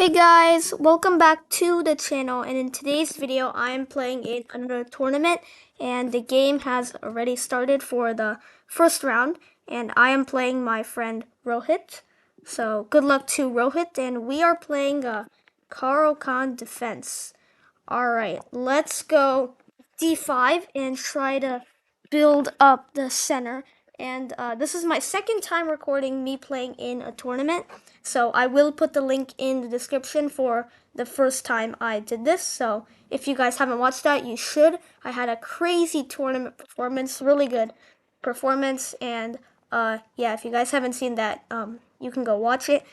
Hey guys, welcome back to the channel, and in today's video I am playing in another tournament, and the game has already started for the first round, and I am playing my friend Rohit. So good luck to Rohit, and we are playing Caro-Kann defense. Alright, let's go d5 and try to build up the center. And this is my second time recording me playing in a tournament. So I will put the link in the description for the first time I did this. So if you guys haven't watched that, you should. I had a crazy tournament performance, really good performance. And yeah, if you guys haven't seen that, you can go watch it.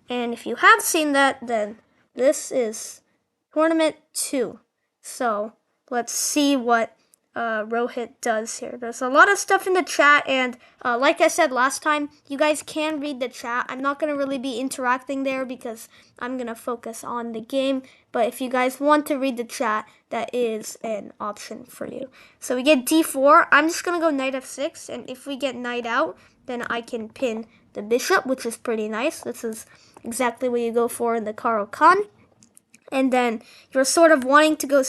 And if you have seen that, then this is tournament 2. So let's see what Rohit does here. There's a lot of stuff in the chat, and like I said last time, you guys can read the chat. I'm not going to really be interacting there because I'm going to focus on the game, but if you guys want to read the chat, that is an option for you. So we get d4. I'm just going to go knight f6, and if we get knight out, then I can pin the bishop, which is pretty nice. This is exactly what you go for in the Caro-Kann. And then you're sort of wanting to go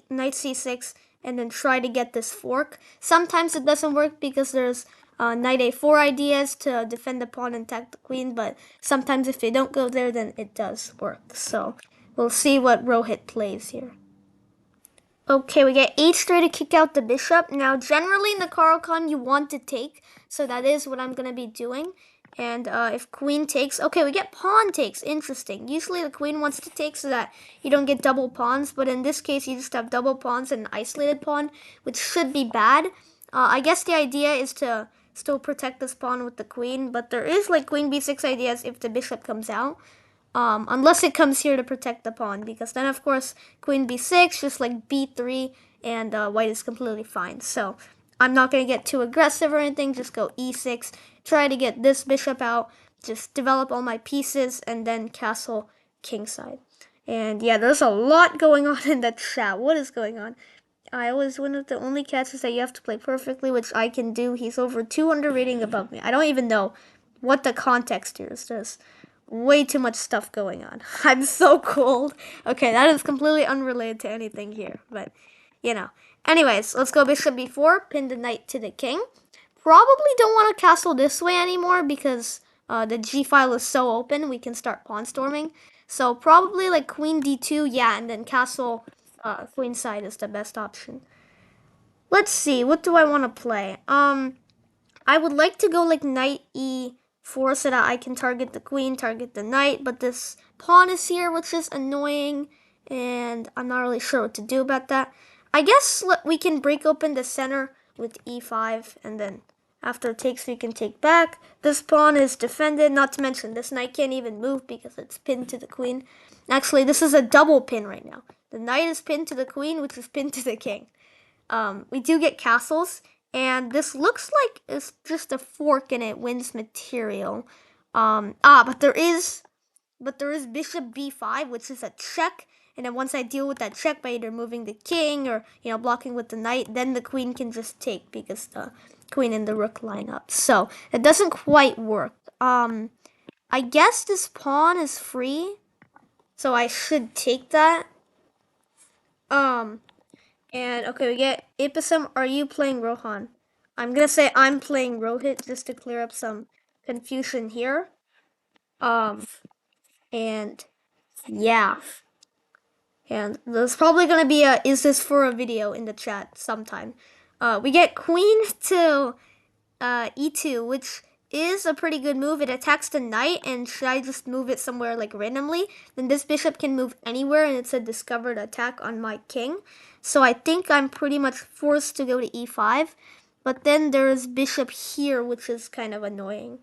knight c6 and then try to get this fork. Sometimes it doesn't work because there's knight a4 ideas to defend the pawn and attack the queen, but sometimes if they don't go there, then it does work. So we'll see what Rohit plays here. Okay, we get h3 to kick out the bishop. Now, generally in the Caro-Kann, you want to take, so that is what I'm going to be doing. And if queen takes, okay, we get pawn takes. Interesting. Usually the queen wants to take so that you don't get double pawns, but in this case, you just have double pawns and an isolated pawn, which should be bad. I guess the idea is to still protect this pawn with the queen, but there is like queen b6 ideas if the bishop comes out. Unless it comes here to protect the pawn, because then of course queen b6, just like b3, and white is completely fine. So I'm not going to get too aggressive or anything, just go e6, try to get this bishop out, just develop all my pieces, and then castle kingside. And yeah, there's a lot going on in the chat. What is going on? I was one of the only catches that you have to play perfectly, which I can do. He's over 200 rating above me. I don't even know what the context here is. There's way too much stuff going on. I'm so cold. Okay, that is completely unrelated to anything here, but you know. Anyways, let's go bishop b4, pin the knight to the king. Probably don't want to castle this way anymore because the g file is so open, we can start pawn storming. So probably like queen d2, yeah, and then castle queenside is the best option. Let's see, what do I want to play? I would like to go like knight e4 so that I can target the queen, target the knight, but this pawn is here, which is annoying, and I'm not really sure what to do about that. I guess we can break open the center with e5, and then after it takes, we can take back. This pawn is defended, not to mention this knight can't even move because it's pinned to the queen. Actually, this is a double pin right now. The knight is pinned to the queen, which is pinned to the king. We do get castles, and this looks like it's just a fork and it wins material. But there is bishop b5, which is a check. And then once I deal with that check by either moving the king or blocking with the knight, then the queen can just take because the queen and the rook line up. So it doesn't quite work. I guess this pawn is free, so I should take that. And okay, we get Ipsum. Are you playing Rohan? I'm gonna say I'm playing Rohit just to clear up some confusion here. And yeah. And there's probably gonna be a "is this for a video" in the chat sometime. We get queen to e2, which is a pretty good move. It attacks the knight, and should I just move it somewhere like randomly, then this bishop can move anywhere, and it's a discovered attack on my king. So I think I'm pretty much forced to go to e5, but then there's bishop here, which is kind of annoying.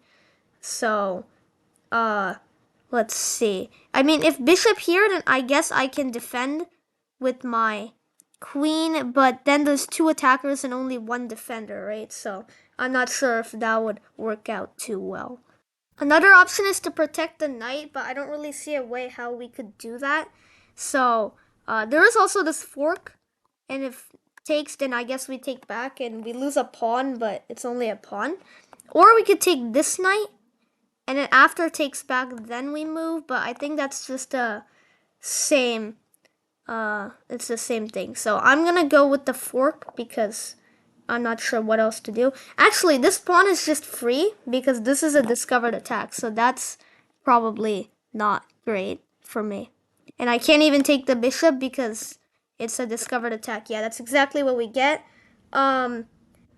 So let's see. I mean, if bishop here, then I guess I can defend with my queen, but then there's 2 attackers and only 1 defender, right? So I'm not sure if that would work out too well. Another option is to protect the knight, but I don't really see a way how we could do that. So there is also this fork, and if takes, then I guess we take back and we lose a pawn, but it's only a pawn. Or we could take this knight, and then after takes back, then we move, but I think that's just a same. It's the same thing. So I'm gonna go with the fork because I'm not sure what else to do. Actually, this pawn is just free because this is a discovered attack. So that's probably not great for me. And I can't even take the bishop because it's a discovered attack. Yeah, that's exactly what we get.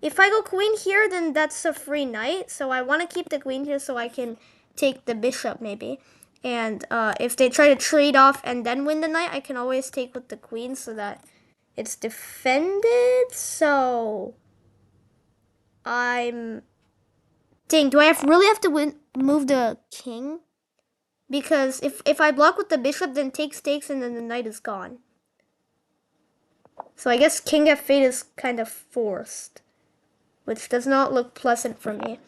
If I go queen here, then that's a free knight. So I want to keep the queen here so I can take the bishop maybe. And if they try to trade off and then win the knight, I can always take with the queen so that it's defended. So I'm... Dang, do I really have to move the king? Because if I block with the bishop, then takes, and then the knight is gone. So I guess king f8 is kind of forced, which does not look pleasant for me.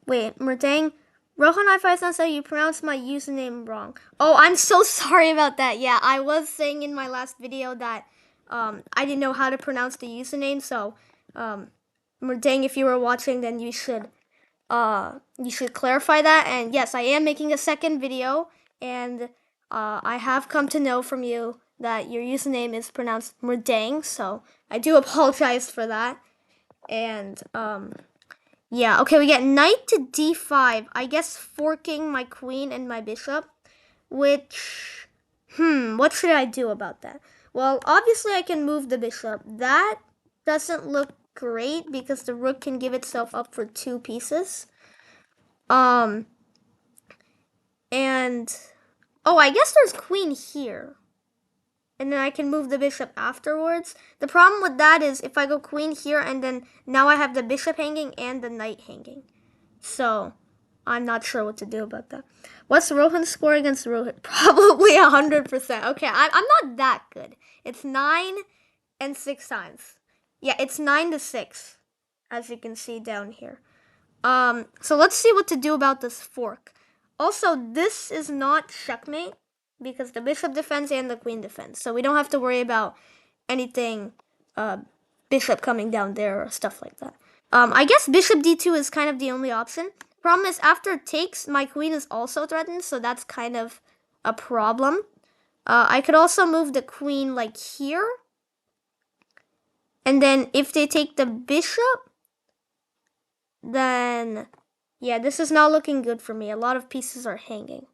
Wait, Merdang, Rohan I5 said you pronounced my username wrong. Oh, I'm so sorry about that. Yeah, I was saying in my last video that I didn't know how to pronounce the username, so Merdang, if you were watching, then you should clarify that. And yes, I am making a second video, and I have come to know from you that your username is pronounced Merdang, so I do apologize for that. And yeah, okay, we get knight to d5. I guess forking my queen and my bishop, which, what should I do about that? Well, obviously I can move the bishop. That doesn't look great because the rook can give itself up for 2 pieces. And, oh, I guess there's queen here. And then I can move the bishop afterwards. The problem with that is if I go queen here and then now I have the bishop hanging and the knight hanging. So I'm not sure what to do about that. What's Rohan's score against Rohit? Probably 100%. Okay, I'm not that good. It's 9 and 6 times. Yeah, it's 9-6, as you can see down here. So let's see what to do about this fork. Also, this is not checkmate because the bishop defends and the queen defends. So we don't have to worry about anything, bishop coming down there or stuff like that. I guess bishop d2 is kind of the only option. Problem is, after it takes, my queen is also threatened, so that's kind of a problem. I could also move the queen like here. And then if they take the bishop, then yeah, this is not looking good for me. A lot of pieces are hanging.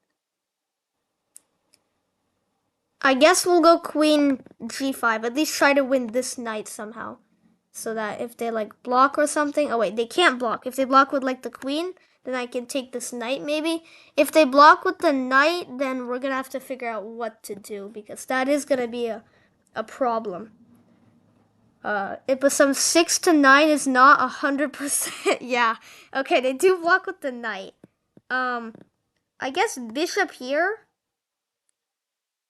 I guess we'll go queen g5. At least try to win this knight somehow. So that if they like block or something. Oh wait, they can't block. If they block with like the queen, then I can take this knight maybe. If they block with the knight, then we're gonna have to figure out what to do because that is gonna be a problem. It was some 6 to 9 is not 100%. Yeah. Okay, they do block with the knight. I guess bishop here.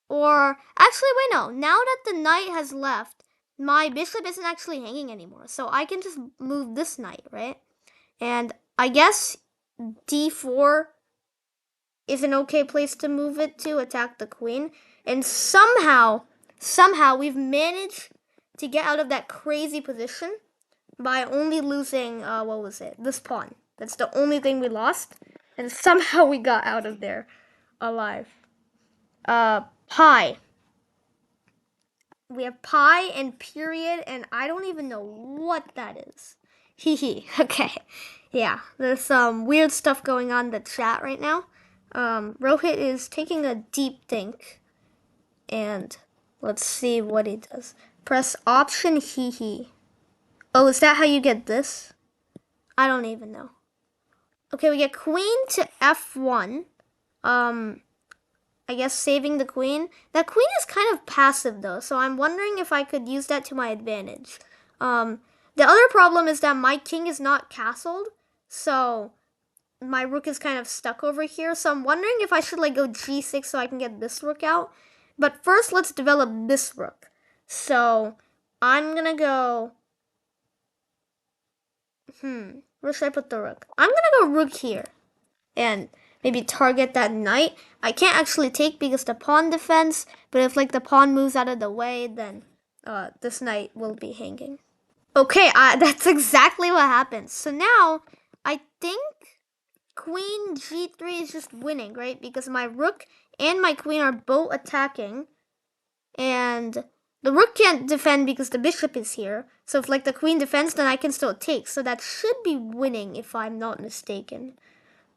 Or actually, wait, no. Now that the knight has left, my bishop isn't actually hanging anymore. So I can just move this knight, right? And I guess d4 is an okay place to move it to attack the queen. And somehow we've managed to get out of that crazy position by only losing, what was it? This pawn. That's the only thing we lost. And somehow we got out of there alive. Pi. We have pi and period, and I don't even know what that is. Hee. Okay. Yeah, there's some weird stuff going on in the chat right now. Rohit is taking a deep think. And let's see what he does. Press option hee. Oh, is that how you get this? I don't even know. Okay, we get queen to f1. I guess saving the queen. That queen is kind of passive though, so I'm wondering if I could use that to my advantage. The other problem is that my king is not castled, so my rook is kind of stuck over here. So I'm wondering if I should like go g6 so I can get this rook out. But first, let's develop this rook. So I'm gonna go. Where should I put the rook? I'm gonna go rook here, and maybe target that knight. I can't actually take because the pawn defends, but if like the pawn moves out of the way, then this knight will be hanging. Okay, that's exactly what happens. So now I think queen g3 is just winning, right? Because my rook and my queen are both attacking. And the rook can't defend because the bishop is here. So if like the queen defends, then I can still take. So that should be winning if I'm not mistaken.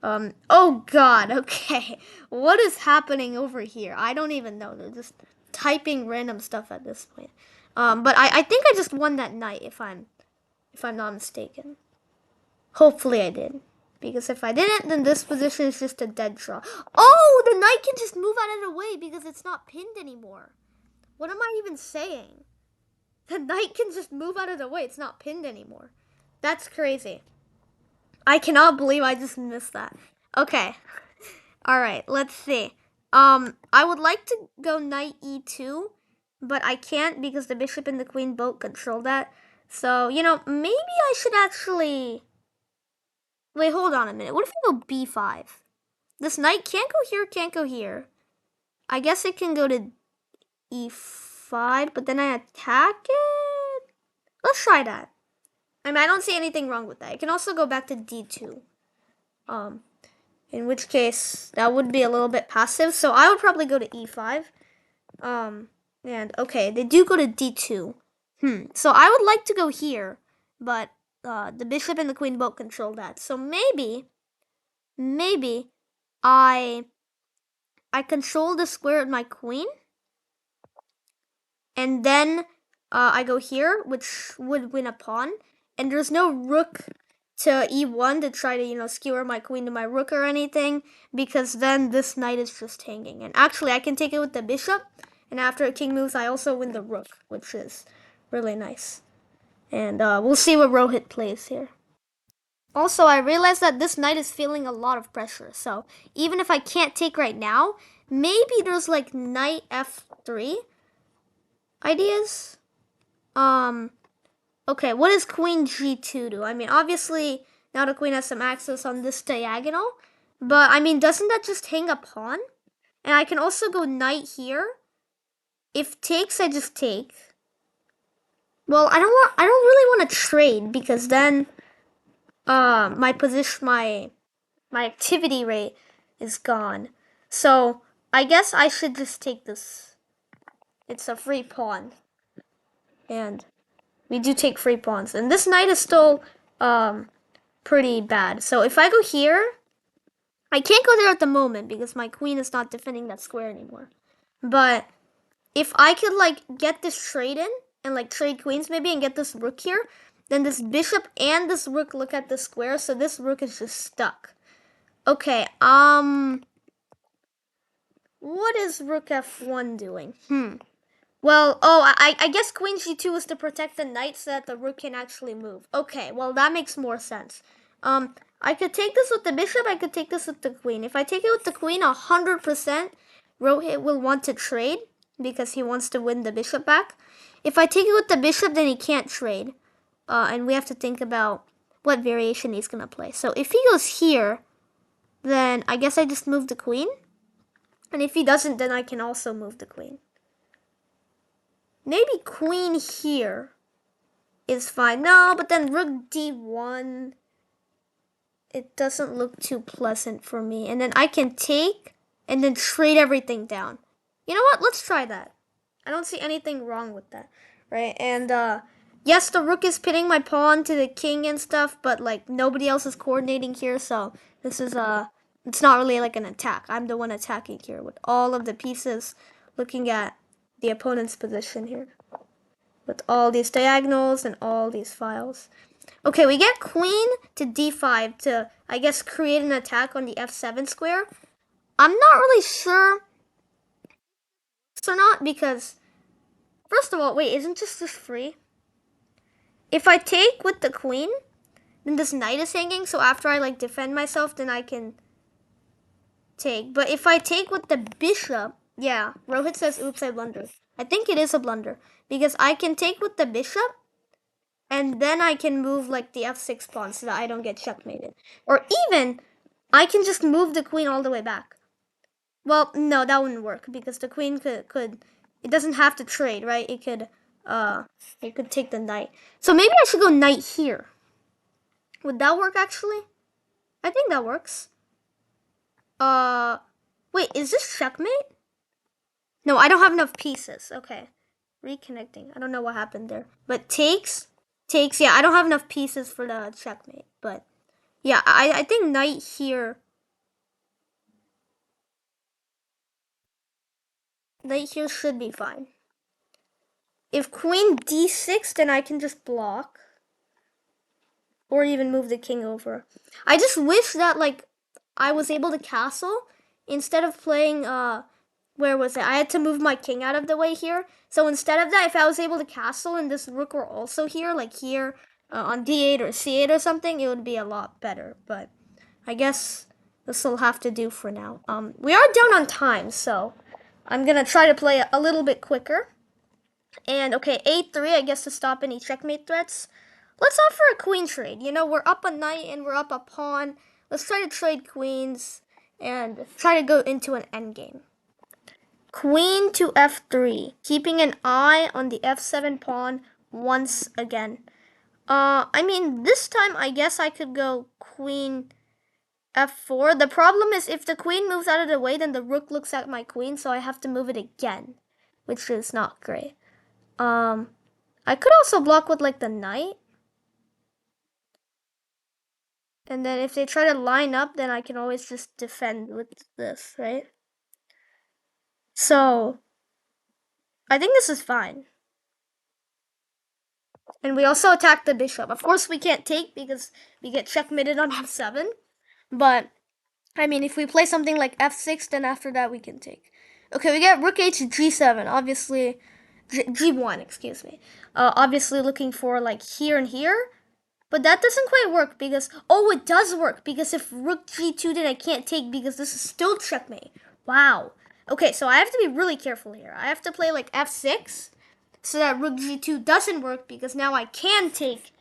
Oh god, okay. What is happening over here? I don't even know. They're just typing random stuff at this point. But I think I just won that knight if I'm not mistaken. Hopefully I did. Because if I didn't, then this position is just a dead draw. Oh, the knight can just move out of the way because it's not pinned anymore. What am I even saying? The knight can just move out of the way. It's not pinned anymore. That's crazy. I cannot believe I just missed that. Okay. All right, let's see. I would like to go knight e2, but I can't because the bishop and the queen both control that. So, you know, maybe I should actually... Wait, hold on a minute. What if I go b5? This knight can't go here, can't go here. I guess it can go to e5, but then I attack it? Let's try that. I mean, I don't see anything wrong with that. I can also go back to d2. In which case, that would be a little bit passive. So I would probably go to e5. And okay, they do go to d2. So I would like to go here, but the bishop and the queen both control that. So maybe I control the square with my queen, and then I go here, which would win a pawn. And there's no rook to e1 to try to, you know, skewer my queen to my rook or anything, because then this knight is just hanging. And actually, I can take it with the bishop, and after a king moves, I also win the rook, which is really nice. And we'll see what Rohit plays here. Also, I realized that this knight is feeling a lot of pressure, so even if I can't take right now, maybe there's like knight f3 ideas. Okay, what does queen g2 do? I mean, obviously, now the queen has some access on this diagonal, but I mean, doesn't that just hang a pawn? And I can also go knight here. If takes, I just take. Well, I don't really want to trade because then my position, my activity rate is gone. So I guess I should just take this. It's a free pawn. And we do take free pawns. And this knight is still pretty bad. So if I go here, I can't go there at the moment because my queen is not defending that square anymore. But if I could like get this trade in and like trade queens maybe and get this rook here, then this bishop and this rook look at the square, so this rook is just stuck. Okay, what is rook f1 doing? Well, I guess queen g2 is to protect the knight so that the rook can actually move. Okay, well, that makes more sense. I could take this with the bishop, I could take this with the queen. If I take it with the queen, 100%, Rohit will want to trade because he wants to win the bishop back. If I take it with the bishop, then he can't trade. And we have to think about what variation he's going to play. So if he goes here, then I guess I just move the queen. And if he doesn't, then I can also move the queen. Maybe queen here is fine. No, but then rook d1, it doesn't look too pleasant for me. And then I can take and then trade everything down. You know what? Let's try that. I don't see anything wrong with that, right? And yes, the rook is pinning my pawn to the king and stuff, but like nobody else is coordinating here, so this is it's not really like an attack. I'm the one attacking here with all of the pieces looking at the opponent's position here with all these diagonals and all these files. Okay, we get queen to d5 to, I guess, create an attack on the f7 square. I'm not really sure or not because, first of all, wait, isn't just this free? If I take with the queen, then this knight is hanging, so after I like defend myself, then I can take. But if I take with the bishop, yeah, Rohit says, oops, I blundered. I think it is a blunder because I can take with the bishop and then I can move like the f6 pawn so that I don't get checkmated. Or even, I can just move the queen all the way back. Well, no, that wouldn't work because the queen could it doesn't have to trade, right? It could take the knight. So maybe I should go knight here. Would that work actually? I think that works. Wait, is this checkmate? No, I don't have enough pieces. Okay. Reconnecting. I don't know what happened there. But takes, yeah, I don't have enough pieces for the checkmate. But yeah, I think knight here. Knight here should be fine. If queen d6, then I can just block. Or even move the king over. I just wish that, like, I was able to castle instead of playing, where was it? I had to move my king out of the way here. So instead of that, if I was able to castle and this rook were also here, like here on d8 or c8 or something, it would be a lot better. But I guess this will have to do for now. We are down on time, so I'm gonna try to play a little bit quicker. And okay, a3, I guess, to stop any checkmate threats. Let's offer a queen trade. You know, we're up a knight and we're up a pawn. Let's try to trade queens and try to go into an endgame. Queen to f3, keeping an eye on the f7 pawn once again. I mean, this time I guess I could go queen f4. The problem is if the queen moves out of the way, then the rook looks at my queen, so I have to move it again, which is not great. I could also block with like the knight. And then if they try to line up, then I can always just defend with this, right? So I think this is fine. And we also attack the bishop. Of course we can't take because we get checkmated on f7. But I mean, if we play something like f6, then after that we can take. Okay, we get rook h g7. Obviously, g1, excuse me. Obviously looking for like here and here. But that doesn't quite work because, oh, it does work because if rook g2, then I can't take because this is still checkmate. Wow. Okay, so I have to be really careful here. I have to play like f6 so that rook g2 doesn't work because now I can take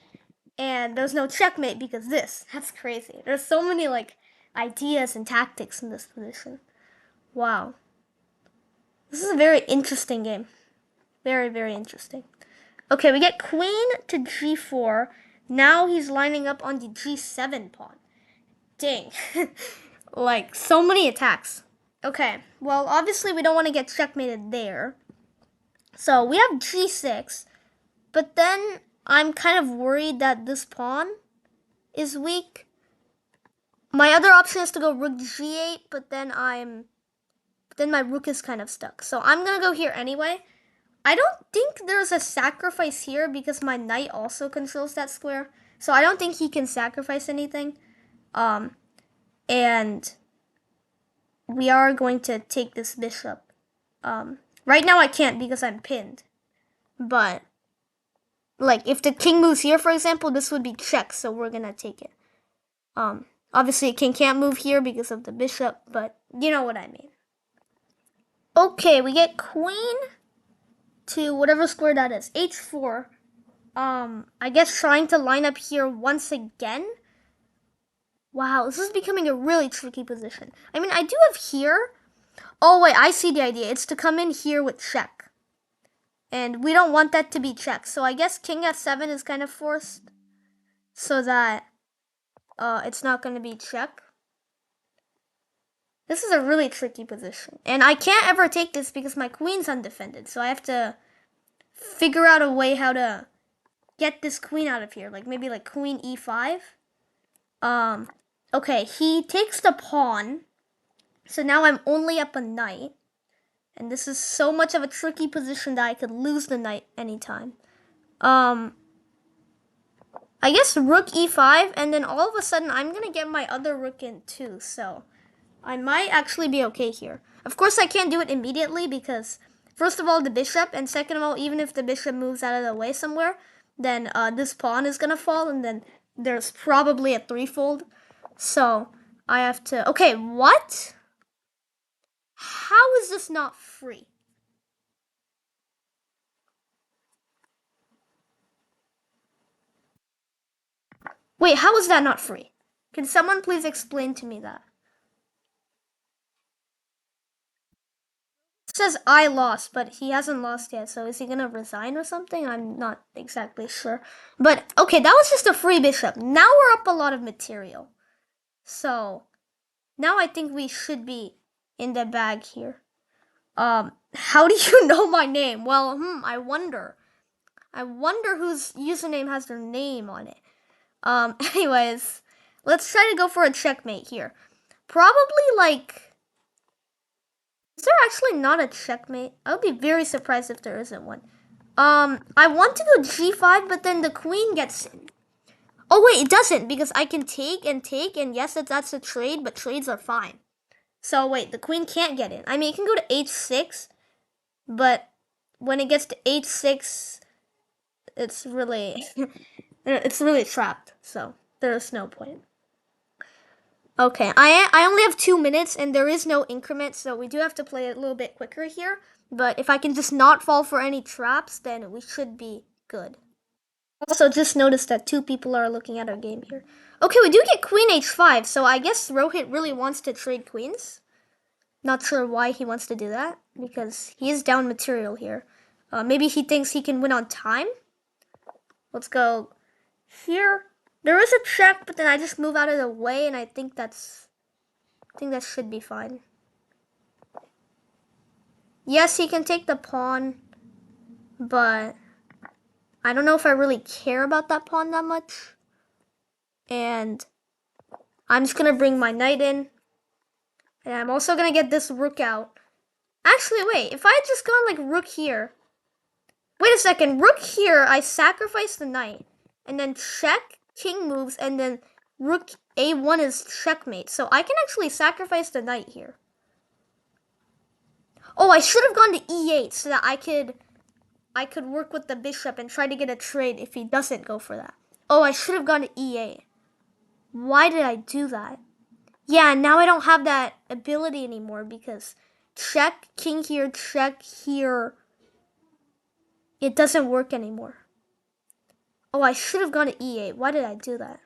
and there's no checkmate because this. That's crazy. There's so many like ideas and tactics in this position. Wow. This is a very interesting game. Very, very interesting. Okay, we get queen to g4. Now he's lining up on the g7 pawn. Dang. Like, so many attacks. Okay, well, obviously we don't want to get checkmated there. So we have g6. But then I'm kind of worried that this pawn is weak. My other option is to go rook g8, but then my rook is kind of stuck. So I'm going to go here anyway. I don't think there's a sacrifice here because my knight also controls that square. So I don't think he can sacrifice anything. And we are going to take this bishop. Right now I can't because I'm pinned. But, like, if the king moves here, for example, this would be check, so we're going to take it. Obviously, king can't move here because of the bishop, but you know what I mean. Okay, we get queen to whatever square that is, h4. I guess trying to line up here once again. Wow, this is becoming a really tricky position. I mean, I do have here. Oh, wait, I see the idea. It's to come in here with check. And we don't want that to be check. So I guess king f7 is kind of forced so that it's not going to be check. This is a really tricky position. And I can't ever take this because my queen's undefended. So I have to figure out a way how to get this queen out of here. Like maybe like queen e5. Okay, he takes the pawn. So now I'm only up a knight. And this is so much of a tricky position that I could lose the knight anytime. I guess rook e5, and then all of a sudden I'm going to get my other rook in too. So I might actually be okay here. Of course, I can't do it immediately because, first of all, the bishop, and second of all, even if the bishop moves out of the way somewhere, then this pawn is going to fall, and then there's probably a threefold. So I have to... Okay, what? How is this not free? Wait, how is that not free? Can someone please explain to me that? It says I lost, but he hasn't lost yet, so is he gonna resign or something? I'm not exactly sure. But, okay, that was just a free bishop. Now we're up a lot of material. So, now I think we should be in the bag here. How do you know my name? Well, I wonder. I wonder whose username has their name on it. Anyways, let's try to go for a checkmate here. Probably like, is there actually not a checkmate? I would be very surprised if there isn't one. I want to go g5, but then the queen gets in. Oh wait, it doesn't, because I can take, and yes, that's a trade, but trades are fine. So wait, the queen can't get in. I mean, it can go to h6, but when it gets to h6, it's really, it's really trapped. So there's no point. Okay, I only have 2 minutes, and there is no increment, so we do have to play a little bit quicker here. But if I can just not fall for any traps, then we should be good. Also, just noticed that 2 people are looking at our game here. Okay, we do get queen h5, so I guess Rohit really wants to trade queens. Not sure why he wants to do that, because he is down material here. Maybe he thinks he can win on time. Let's go here. There is a check, but then I just move out of the way, and I think that should be fine. Yes, he can take the pawn, but I don't know if I really care about that pawn that much. And I'm just gonna bring my knight in, and I'm also gonna get this rook out. Actually, wait, if I had just gone like rook here. Wait a second, rook here, I sacrifice the knight, and then check, king moves, and then rook a1 is checkmate. So I can actually sacrifice the knight here. Oh, I should have gone to e8 so that I could work with the bishop and try to get a trade if he doesn't go for that. Oh, I should have gone to e8. Why did I do that? Yeah, now I don't have that ability anymore because check, king here, check here. It doesn't work anymore. Oh, I should have gone to e8. Why did I do that?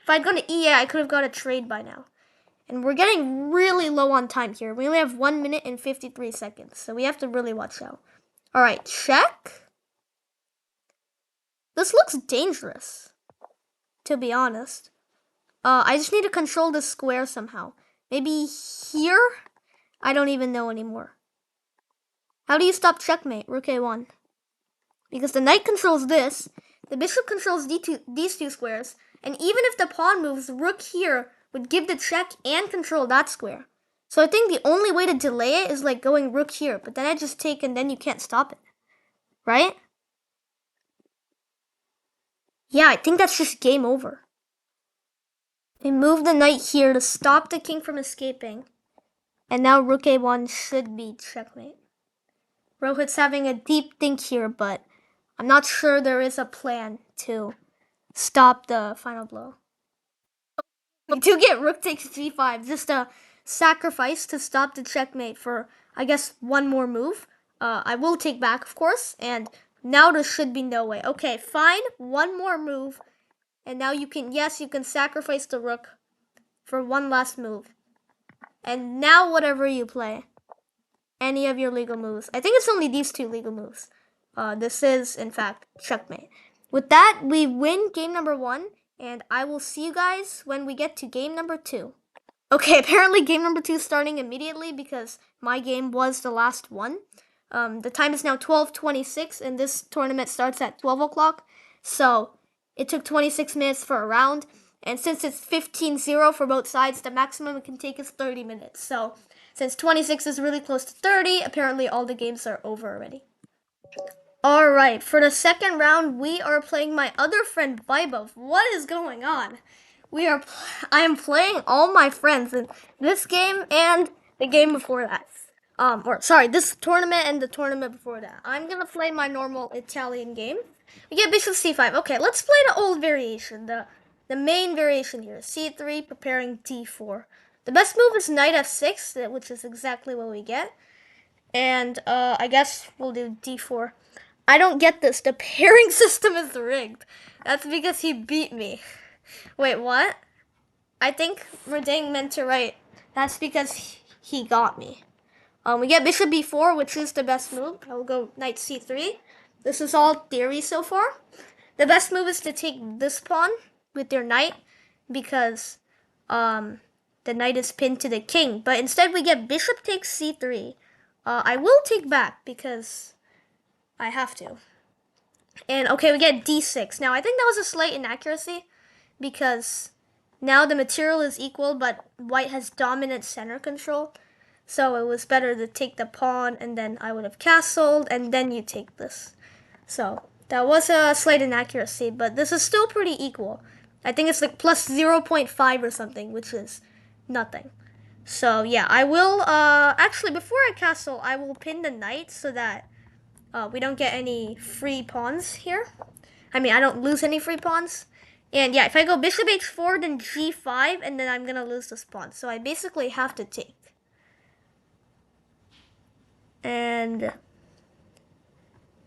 If I'd gone to e8, I could have got a trade by now. And we're getting really low on time here. We only have 1 minute and 53 seconds, so we have to really watch out. All right, check. This looks dangerous, to be honest. I just need to control the square somehow. Maybe here? I don't even know anymore. How do you stop checkmate? Rook a1. Because the knight controls this, the bishop controls these two squares, and even if the pawn moves, rook here would give the check and control that square. So I think the only way to delay it is like going rook here, but then I just take and then you can't stop it. Right? Yeah, I think that's just game over. They move the knight here to stop the king from escaping. And now rook a1 should be checkmate. Rohit's having a deep think here, but I'm not sure there is a plan to stop the final blow. We do get rook takes g5, just a sacrifice to stop the checkmate for, I guess, one more move. I will take back, of course, and now there should be no way. Okay, fine, one more move, and now you can sacrifice the rook for one last move. And now whatever you play, any of your legal moves. I think it's only these 2 legal moves. This is, in fact, checkmate. With that, we win game number 1, and I will see you guys when we get to game number 2. Okay, apparently game number 2 is starting immediately because my game was the last one. The time is now 12:26, and this tournament starts at 12 o'clock. So it took 26 minutes for a round, and since it's 15-0 for both sides, the maximum it can take is 30 minutes. So since 26 is really close to 30, apparently all the games are over already. Alright, for the second round, we are playing my other friend, Vaibhav. What is going on? I am playing all my friends in this game and the game before that. This tournament and the tournament before that. I'm gonna play my normal Italian game. We get bishop c5. Okay, let's play the old variation, the main variation here. c3, preparing d4. The best move is knight f6, which is exactly what we get. And I guess we'll do d4. I don't get this. The pairing system is rigged. That's because he beat me. Wait, what? I think Redang meant to write, that's because he got me. We get bishop b4, which is the best move. I will go knight c3. This is all theory so far. The best move is to take this pawn with your knight because then the knight is pinned to the king. But instead we get bishop takes c3. I will take back because I have to. And okay, we get d6. Now I think that was a slight inaccuracy because now the material is equal, but white has dominant center control. So it was better to take the pawn, and then I would have castled, and then you take this. So that was a slight inaccuracy, but this is still pretty equal. I think it's like plus 0.5 or something, which is nothing. So yeah, I will, actually before I castle, I will pin the knight so that we don't get any free pawns here. I mean, I don't lose any free pawns. And yeah, if I go bishop h4, then g5, and then I'm gonna lose this pawn. So I basically have to take. And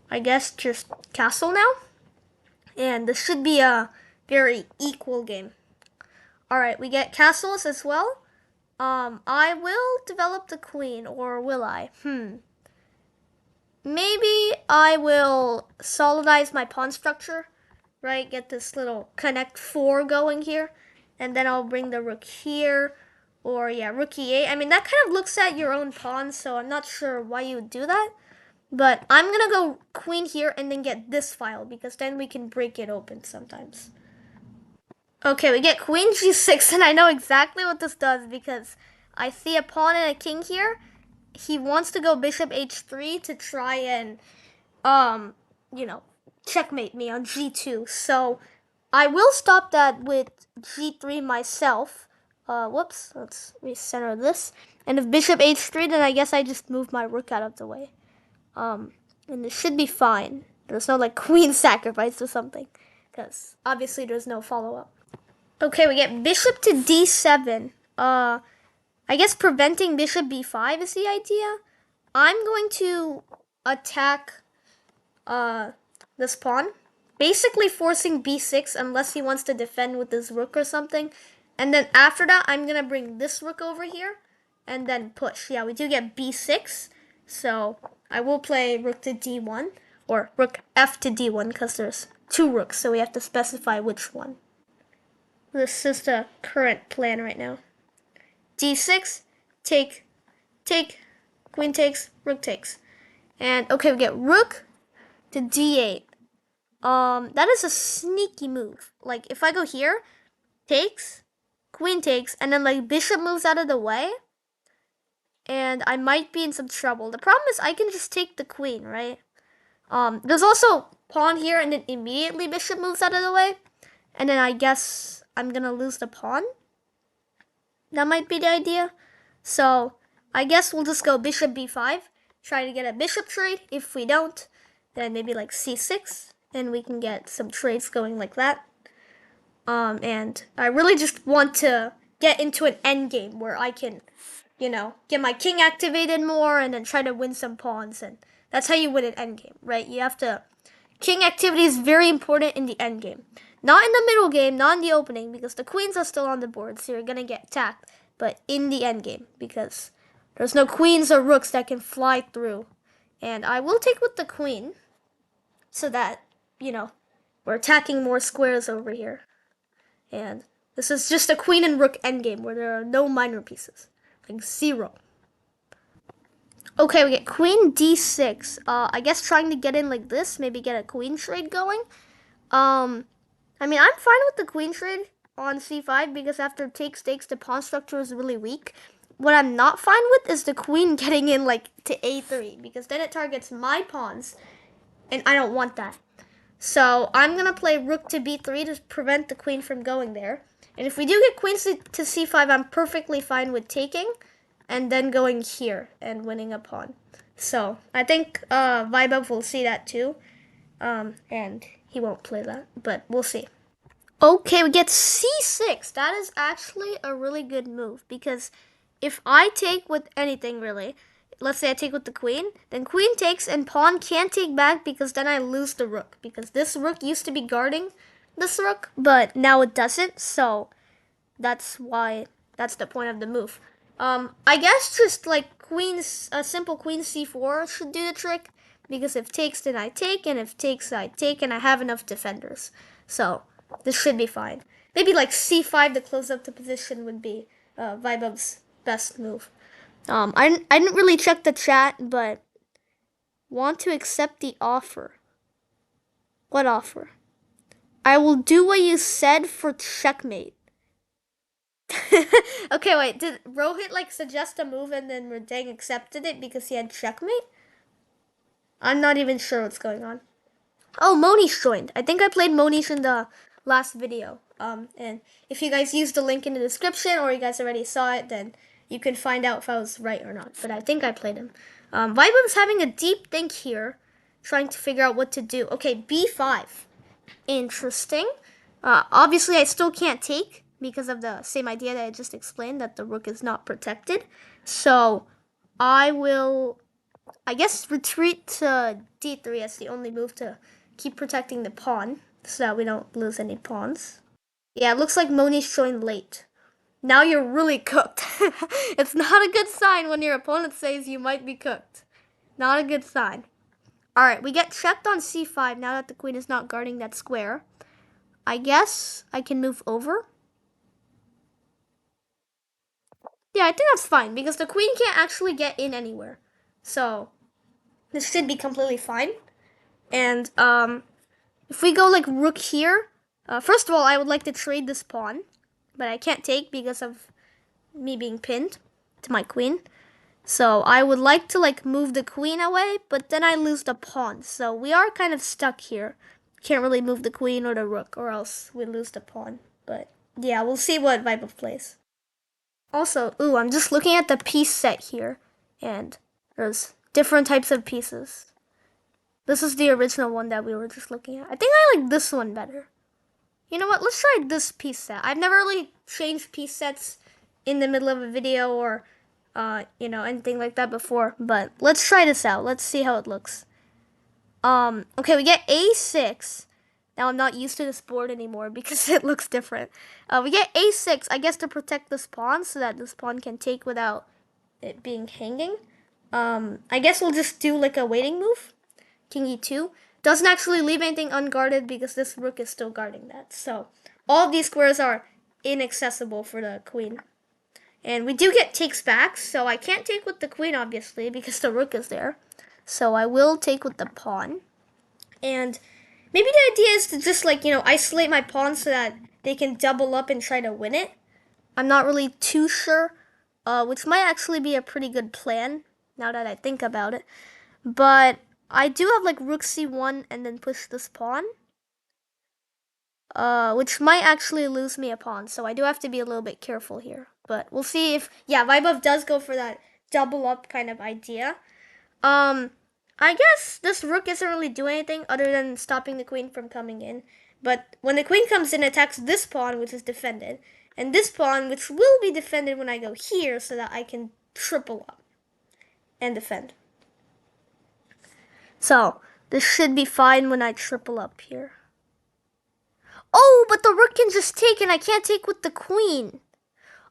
I guess just castle now. And this should be a very equal game. Alright, we get castles as well. I will develop the queen, or will I? Maybe I will solidize my pawn structure, right? Get this little connect 4 going here. And then I'll bring the rook here. Or yeah, rook e8. I mean, that kind of looks at your own pawn, so I'm not sure why you would do that. But I'm gonna go queen here and then get this file, because then we can break it open sometimes. Okay, we get queen g6, and I know exactly what this does because I see a pawn and a king here. He wants to go bishop h3 to try and, checkmate me on g2. So I will stop that with g3 myself. Whoops, let's recenter this. And if bishop h3, then I guess I just move my rook out of the way. And it should be fine. There's no like queen sacrifice or something, because obviously there's no follow-up. Okay, we get bishop to d7. I guess preventing bishop b5 is the idea. I'm going to attack this pawn, basically forcing b6 unless he wants to defend with his rook or something. And then after that, I'm gonna bring this rook over here and then push. Yeah, we do get b6, so I will play rook to d1, or rook f to d1, because there's 2 rooks, so we have to specify which one. This is the current plan right now. d6, take, queen takes, rook takes. And okay, we get rook to d8. That is a sneaky move. Like, if I go here, takes, queen takes, and then like bishop moves out of the way, and I might be in some trouble. The problem is I can just take the queen, right? There's also pawn here, and then immediately bishop moves out of the way, and then I guess I'm gonna lose the pawn. That might be the idea. So I guess we'll just go bishop b5, try to get a bishop trade. If we don't, then maybe like c6, and we can get some trades going like that. And I really just want to get into an endgame where I can, get my king activated more and then try to win some pawns. And that's how you win an endgame, right? You have to... King activity is very important in the endgame. Not in the middle game, not in the opening, because the queens are still on the board, so you're going to get attacked. But in the endgame, because there's no queens or rooks that can fly through. And I will take with the queen, so that, we're attacking more squares over here. And this is just a queen and rook endgame where there are no minor pieces. Like 0. Okay, we get queen d6. I guess trying to get in like this, maybe get a queen trade going. I mean, I'm fine with the queen trade on c5 because after takes, the pawn structure is really weak. What I'm not fine with is the queen getting in like to a3, because then it targets my pawns, and I don't want that. So I'm going to play rook to b3 to prevent the queen from going there. And if we do get queens to c5, I'm perfectly fine with taking and then going here and winning a pawn. So I think Vaibhav will see that too. And he won't play that, but we'll see. Okay, we get c6. That is actually a really good move, because if I take with anything really, let's say I take with the queen, then queen takes and pawn can't take back, because then I lose the rook, because this rook used to be guarding this rook, but now it doesn't, so that's why, that's the point of the move. I guess just like a simple queen c4 should do the trick, because if takes, then I take, and if takes, I take, and I have enough defenders. So this should be fine. Maybe like c5 to close up the position would be Vibub's best move. I didn't really check the chat, but want to accept the offer. What offer? I will do what you said for checkmate. Okay, wait. Did Rohit like suggest a move and then Redang accepted it because he had checkmate? I'm not even sure what's going on. Oh, Monish joined. I think I played Monish in the last video. And if you guys used the link in the description or you guys already saw it, then you can find out if I was right or not. But I think I played him. Vibum's having a deep think here, trying to figure out what to do. Okay, B5. Interesting. Obviously, I still can't take because of the same idea that I just explained, that the rook is not protected. So I will, I guess, retreat to D3 as the only move to keep protecting the pawn so that we don't lose any pawns. Yeah, it looks like Monish joined late. Now you're really cooked. It's not a good sign when your opponent says you might be cooked. Not a good sign. Alright, we get checked on C5 now that the queen is not guarding that square. I guess I can move over. Yeah, I think that's fine because the queen can't actually get in anywhere. So this should be completely fine. And if we go like rook here, first of all, I would like to trade this pawn, but I can't take because of me being pinned to my queen. So I would like to like move the queen away, but then I lose the pawn. So we are kind of stuck here. Can't really move the queen or the rook, or else we lose the pawn. But yeah, we'll see what Vibov plays. Also, ooh, I'm just looking at the piece set here, and there's different types of pieces. This is the original one that we were just looking at. I think I like this one better. You know what? Let's try this piece set. I've never really changed piece sets in the middle of a video or, anything like that before. But let's try this out. Let's see how it looks. Okay, we get A6. Now I'm not used to this board anymore because it looks different. We get A6, I guess, to protect this pawn so that this pawn can take without it being hanging. I guess we'll just do like a waiting move. King E2. Doesn't actually leave anything unguarded because this rook is still guarding that. So all of these squares are inaccessible for the queen. And we do get takes back, so I can't take with the queen, obviously, because the rook is there. So I will take with the pawn. And maybe the idea is to just, isolate my pawns so that they can double up and try to win it. I'm not really too sure, which might actually be a pretty good plan, now that I think about it. But I do have, rook c1 and then push this pawn. Which might actually lose me a pawn, so I do have to be a little bit careful here. But we'll see if, yeah, Vibov does go for that double up kind of idea. I guess this rook isn't really doing anything other than stopping the queen from coming in. But when the queen comes in, it attacks this pawn, which is defended. And this pawn, which will be defended when I go here, so that I can triple up and defend. So, this should be fine when I triple up here. Oh, but the rook can just take and I can't take with the queen.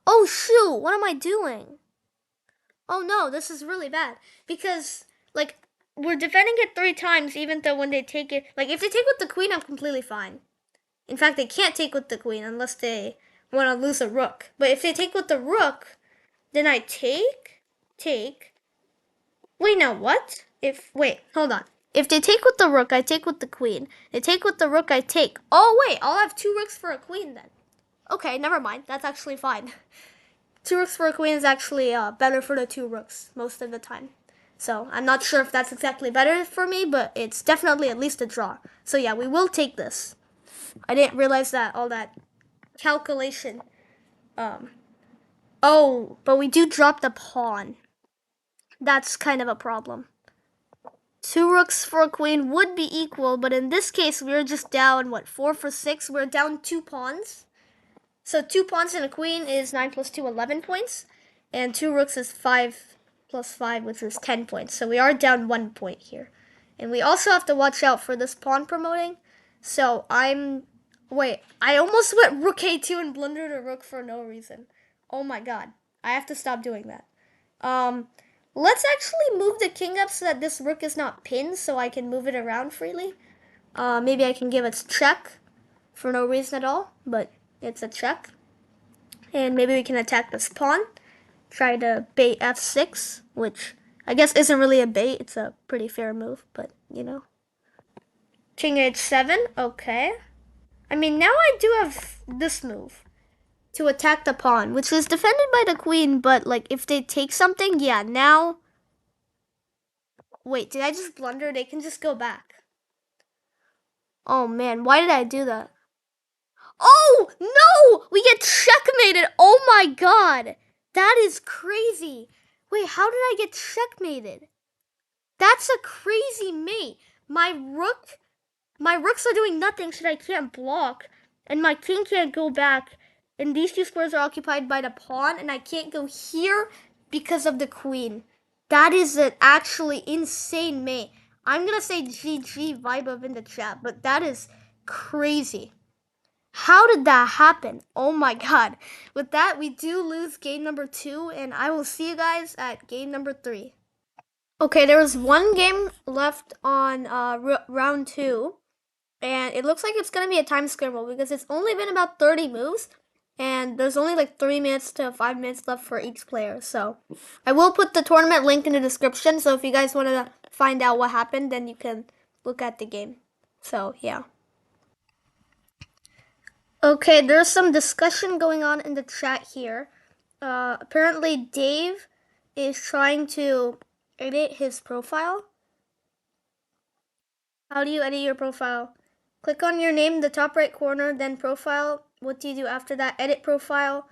Oh, shoot, what am I doing? Oh no, this is really bad. Because, we're defending it 3 times, even though when they take it, if they take with the queen, I'm completely fine. In fact, they can't take with the queen unless they want to lose a rook. But if they take with the rook, then I take. Wait, now what? Wait, hold on. If they take with the rook, I take with the queen. They take with the rook, I take. Oh, wait, I'll have 2 rooks for a queen then. Okay, never mind. That's actually fine. 2 rooks for a queen is actually better for the 2 rooks most of the time. So I'm not sure if that's exactly better for me, but it's definitely at least a draw. So yeah, we will take this. I didn't realize that all that calculation. Oh, but we do drop the pawn. That's kind of a problem. 2 rooks for a queen would be equal, but in this case, we're just down, 4 for 6? We're down 2 pawns. So 2 pawns and a queen is 9 plus 2, 11 points. And 2 rooks is 5 plus 5, which is 10 points. So we are down 1 point here. And we also have to watch out for this pawn promoting. So wait, I almost went rook a2 and blundered a rook for no reason. Oh my god, I have to stop doing that. Let's actually move the king up so that this rook is not pinned so I can move it around freely. Maybe I can give it a check for no reason at all, but it's a check. And maybe we can attack this pawn. Try to bait f6, which I guess isn't really a bait. It's a pretty fair move, but you know. King h7, okay. I mean, now I do have this move to attack the pawn, which is defended by the queen, but like if they take something, yeah, now. Wait, did I just blunder? They can just go back. Oh man, why did I do that? Oh no! We get checkmated! Oh my god! That is crazy. Wait, how did I get checkmated? That's a crazy mate. My rooks are doing nothing so I can't block, and my king can't go back, and these two squares are occupied by the pawn, and I can't go here because of the queen. That is an actually insane mate. I'm gonna say GG vibe of in the chat, but that is crazy. How did that happen? Oh my god. With that, we do lose game number 2, and I will see you guys at game number 3. Okay, there was one game left on round 2, and it looks like it's going to be a time scramble because it's only been about 30 moves, and there's only like 3 minutes to 5 minutes left for each player. So I will put the tournament link in the description, so if you guys want to find out what happened, then you can look at the game. So yeah. Okay, there's some discussion going on in the chat here. Apparently Dave is trying to edit his profile. How do you edit your profile? Click on your name in the top right corner, then profile. What do you do after that? Edit profile.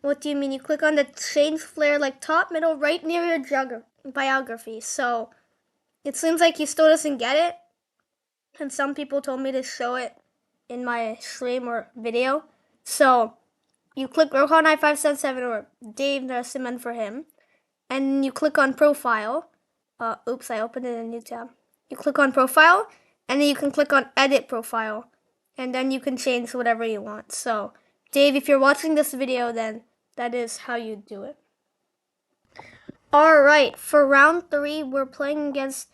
What do you mean? You click on the change flare like top, middle, right near your biography. So it seems like he still doesn't get it. And some people told me to show it in my stream or video. So you click Rohan9577 or Dave Narasimhan for him. And you click on profile. Oops, I opened it in a new tab. You click on profile, and then you can click on edit profile, and then you can change whatever you want. So, Dave, if you're watching this video, then that is how you do it. Alright, for round 3, we're playing against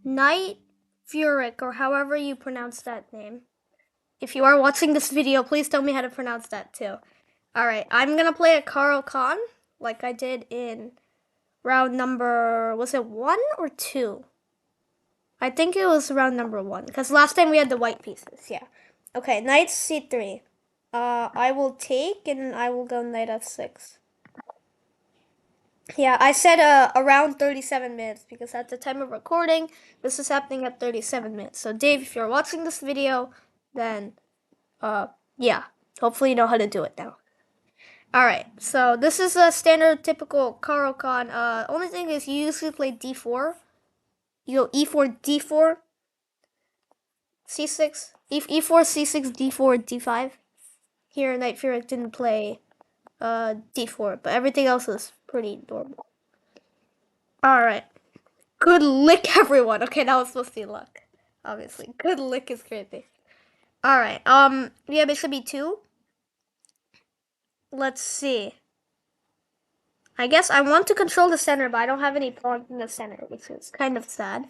Knight Furyk, or however you pronounce that name. If you are watching this video, please tell me how to pronounce that too. Alright, I'm gonna play a Caro-Kann, like I did in round number, was it 1 or 2? I think it was round number 1, because last time we had the white pieces, yeah. Okay, knight c3. I will take, and I will go knight f6. Yeah, I said around 37 minutes, because at the time of recording, this is happening at 37 minutes. So Dave, if you're watching this video, then, yeah, hopefully you know how to do it now. Alright, so this is a standard typical Caro-Kann. Only thing is you usually play d4. You go e4, d4, c6, e4, c6, d4, d5. Here, Knight Furyk didn't play d4, but everything else is pretty normal. Alright. Good lick, everyone. Okay, that was supposed to be luck. Obviously. Good lick is creepy. Alright, we have bishop e2. Let's see. I guess I want to control the center, but I don't have any pawns in the center, which is kind of sad.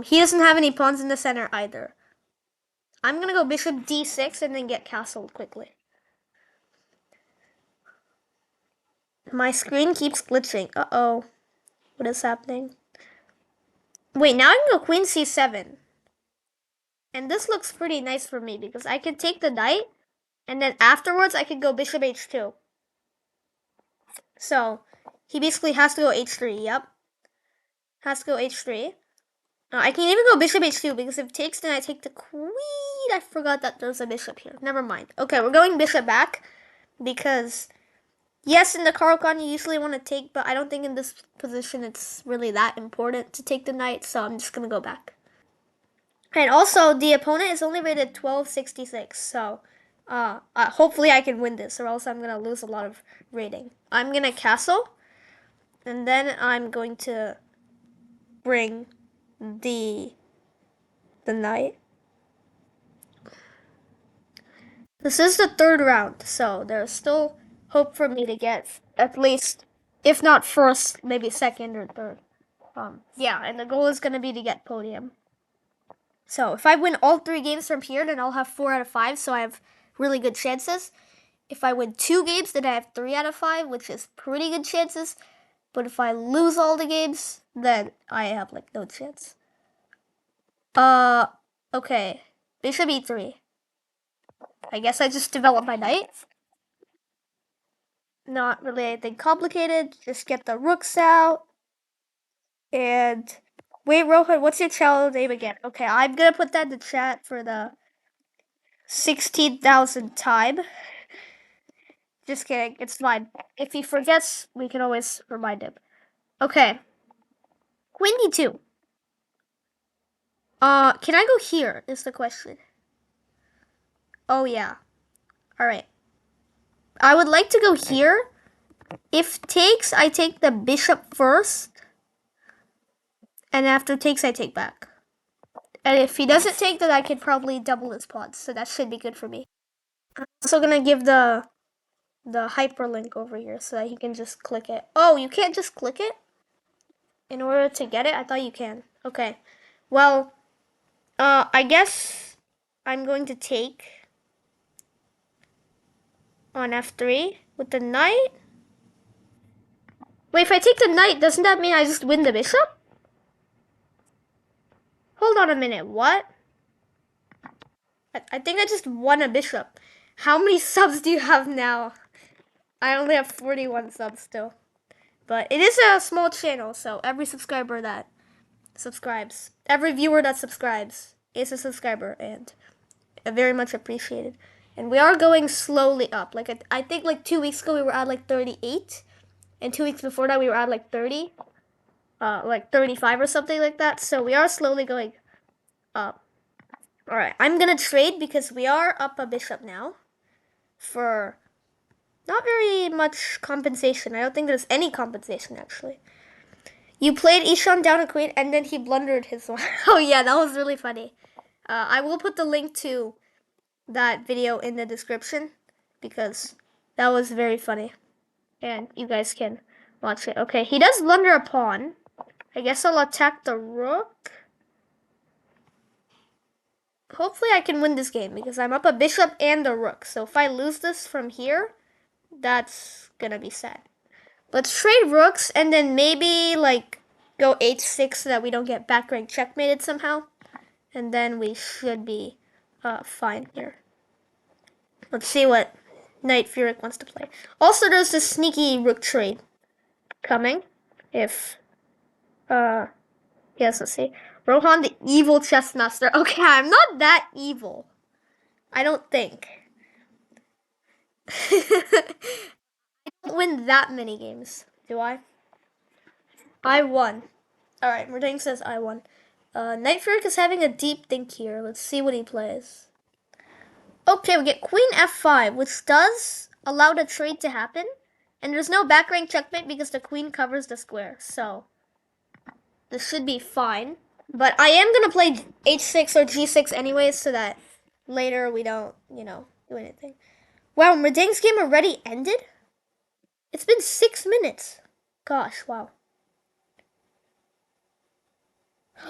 He doesn't have any pawns in the center either. I'm gonna go bishop d6 and then get castled quickly. My screen keeps glitching. Uh-oh. What is happening? Wait, now I can go queen c7. And this looks pretty nice for me because I can take the knight, and then afterwards I can go bishop h2. So, he basically has to go h3, yep. Has to go h3. I can even go bishop h2 because if it takes, then I take the queen. I forgot that there's a bishop here. Never mind. Okay, we're going bishop back because, yes, in the Caro-Kann you usually want to take, but I don't think in this position it's really that important to take the knight, so I'm just going to go back. And also, the opponent is only rated 1266, so hopefully I can win this, or else I'm going to lose a lot of rating. I'm going to castle, and then I'm going to bring the knight. This is the 3rd round, so there's still hope for me to get at least, if not first, maybe 2nd or 3rd. Yeah, and the goal is going to be to get podium. So if I win all 3 games from here, then I'll have 4 out of 5, so I have really good chances. If I win 2 games, then I have 3 out of 5, which is pretty good chances. But if I lose all the games, then I have like no chance. Okay. Bishop e3. I guess I just develop my knight. Not really anything complicated. Just get the rooks out. And wait, Rohan, what's your channel name again? Okay, I'm gonna put that in the chat for the 16,000th time. Just kidding, it's fine. If he forgets, we can always remind him. Okay. Queen d2. Can I go here, is the question. Oh, yeah. Alright. I would like to go here. If takes, I take the bishop first. And after takes, I take back. And if he doesn't take, then I could probably double his pawns. So that should be good for me. I'm also gonna give the hyperlink over here so that he can just click it. Oh, you can't just click it? In order to get it? I thought you can. Okay. Well, I guess I'm going to take on f3 with the knight. Wait, if I take the knight, doesn't that mean I just win the bishop? Hold on a minute, what? I think I just won a bishop. How many subs do you have now? I only have 41 subs still. But it is a small channel, so every subscriber that subscribes, every viewer that subscribes is a subscriber, and very much appreciated. And we are going slowly up. Like I think like 2 weeks ago we were at like 38, and 2 weeks before that we were at like 30, like 35 or something like that. So we are slowly going up. All right, I'm gonna trade because we are up a bishop now for not very much compensation. I don't think there's any compensation actually. You played Ishan down a queen and then he blundered his one. Oh yeah, that was really funny. I will put the link to that video in the description because that was very funny. And you guys can watch it. Okay, he does blunder a pawn. I guess I'll attack the rook. Hopefully I can win this game because I'm up a bishop and a rook. So if I lose this from here, that's gonna be sad. Let's trade rooks and then maybe like go h6 so that we don't get back rank checkmated somehow. And then we should be fine here. Let's see what Knight Furyk wants to play. Also, there's this sneaky rook trade coming. If, yes, let's see. Rohan, the evil chess master. Okay, I'm not that evil. I don't think. I don't win that many games, do I? I won. Alright, Merding says I won. Knight Furyk is having a deep think here. Let's see what he plays. Okay, we get Queen f5, which does allow the trade to happen. And there's no back rank checkmate because the queen covers the square. So, this should be fine. But I am going to play h6 or g6 anyways so that later we don't, do anything. Wow, Merding's game already ended? It's been 6 minutes. Gosh, wow.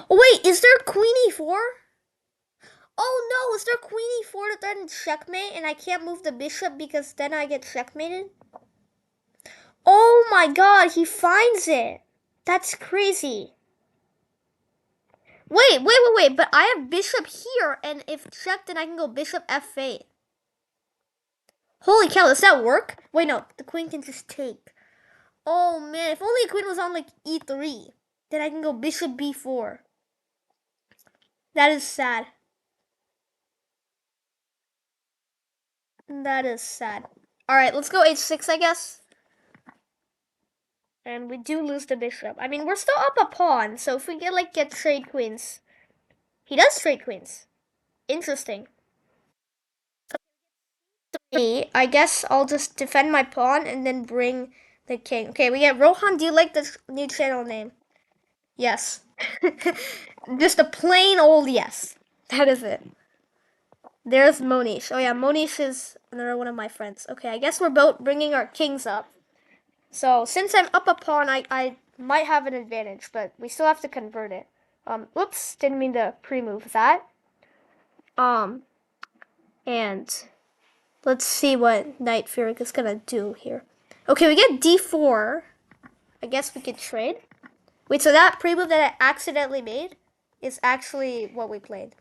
Oh, wait, is there queen e4? Oh no, is there queen e4 to threaten checkmate and I can't move the bishop because then I get checkmated? Oh my god, he finds it. That's crazy. Wait, but I have bishop here and if checked then I can go bishop f8. Holy cow, does that work? Wait, no, the queen can just take. Oh man, if only a queen was on like e3, then I can go bishop b4. That is sad. That is sad. Alright, let's go h6, I guess. And we do lose the bishop. I mean, we're still up a pawn, so if we get trade queens. He does trade queens. Interesting. I guess I'll just defend my pawn and then bring the king. Okay, we get Rohan. Do you like this new channel name? Yes. Just a plain old yes. That is it. There's Monish. Oh yeah, Monish is another one of my friends. Okay, I guess we're both bringing our kings up. So since I'm up a pawn, I might have an advantage, but we still have to convert it. Whoops, didn't mean to pre-move that. And Let's see what Knight Fury is gonna do here. Okay, we get d4. I guess we could trade. Wait, so that pre-move that I accidentally made is actually what we played.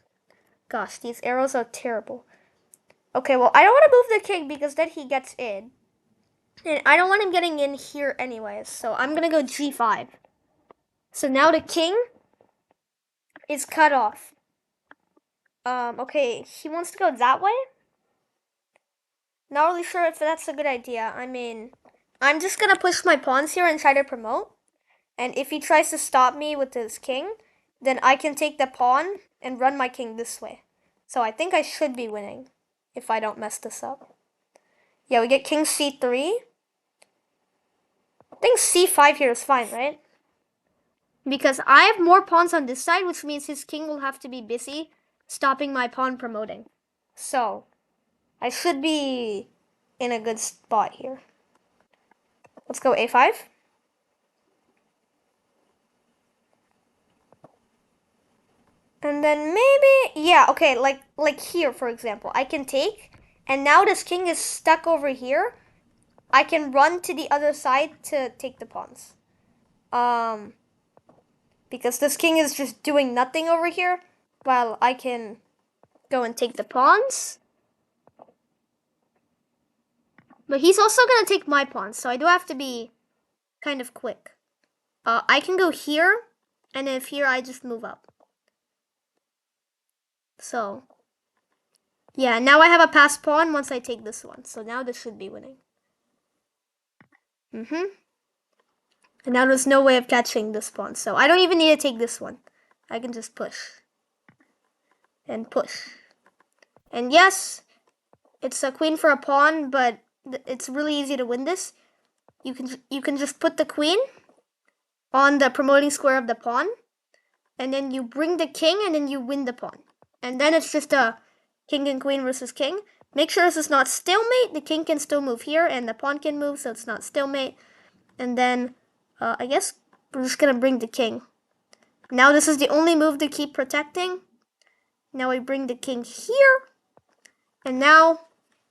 Gosh, these arrows are terrible. Okay, well, I don't want to move the king because then he gets in. And I don't want him getting in here anyways, so I'm going to go g5. So now the king is cut off. Okay, he wants to go that way? Not really sure if that's a good idea. I mean, I'm just going to push my pawns here and try to promote. And if he tries to stop me with his king, then I can take the pawn and run my king this way. So I think I should be winning if I don't mess this up. Yeah, we get king c3. I think c5 here is fine, right? Because I have more pawns on this side, which means his king will have to be busy stopping my pawn promoting. So I should be in a good spot here. Let's go a5. And then maybe, yeah, okay, like here, for example, I can take, and now this king is stuck over here. I can run to the other side to take the pawns. Because this king is just doing nothing over here, while I can go and take the pawns. But he's also gonna take my pawns, so I do have to be kind of quick. I can go here, and if here, I just move up. So, yeah, now I have a passed pawn once I take this one. So now this should be winning. And now there's no way of catching this pawn. So I don't even need to take this one. I can just push. And push. And yes, it's a queen for a pawn, but it's really easy to win this. You can just put the queen on the promoting square of the pawn. And then you bring the king, and then you win the pawn. And then it's just a king and queen versus king. Make sure this is not stalemate. The king can still move here, and the pawn can move, so it's not stalemate. And then, I guess we're just gonna bring the king. Now this is the only move to keep protecting. Now we bring the king here. And now,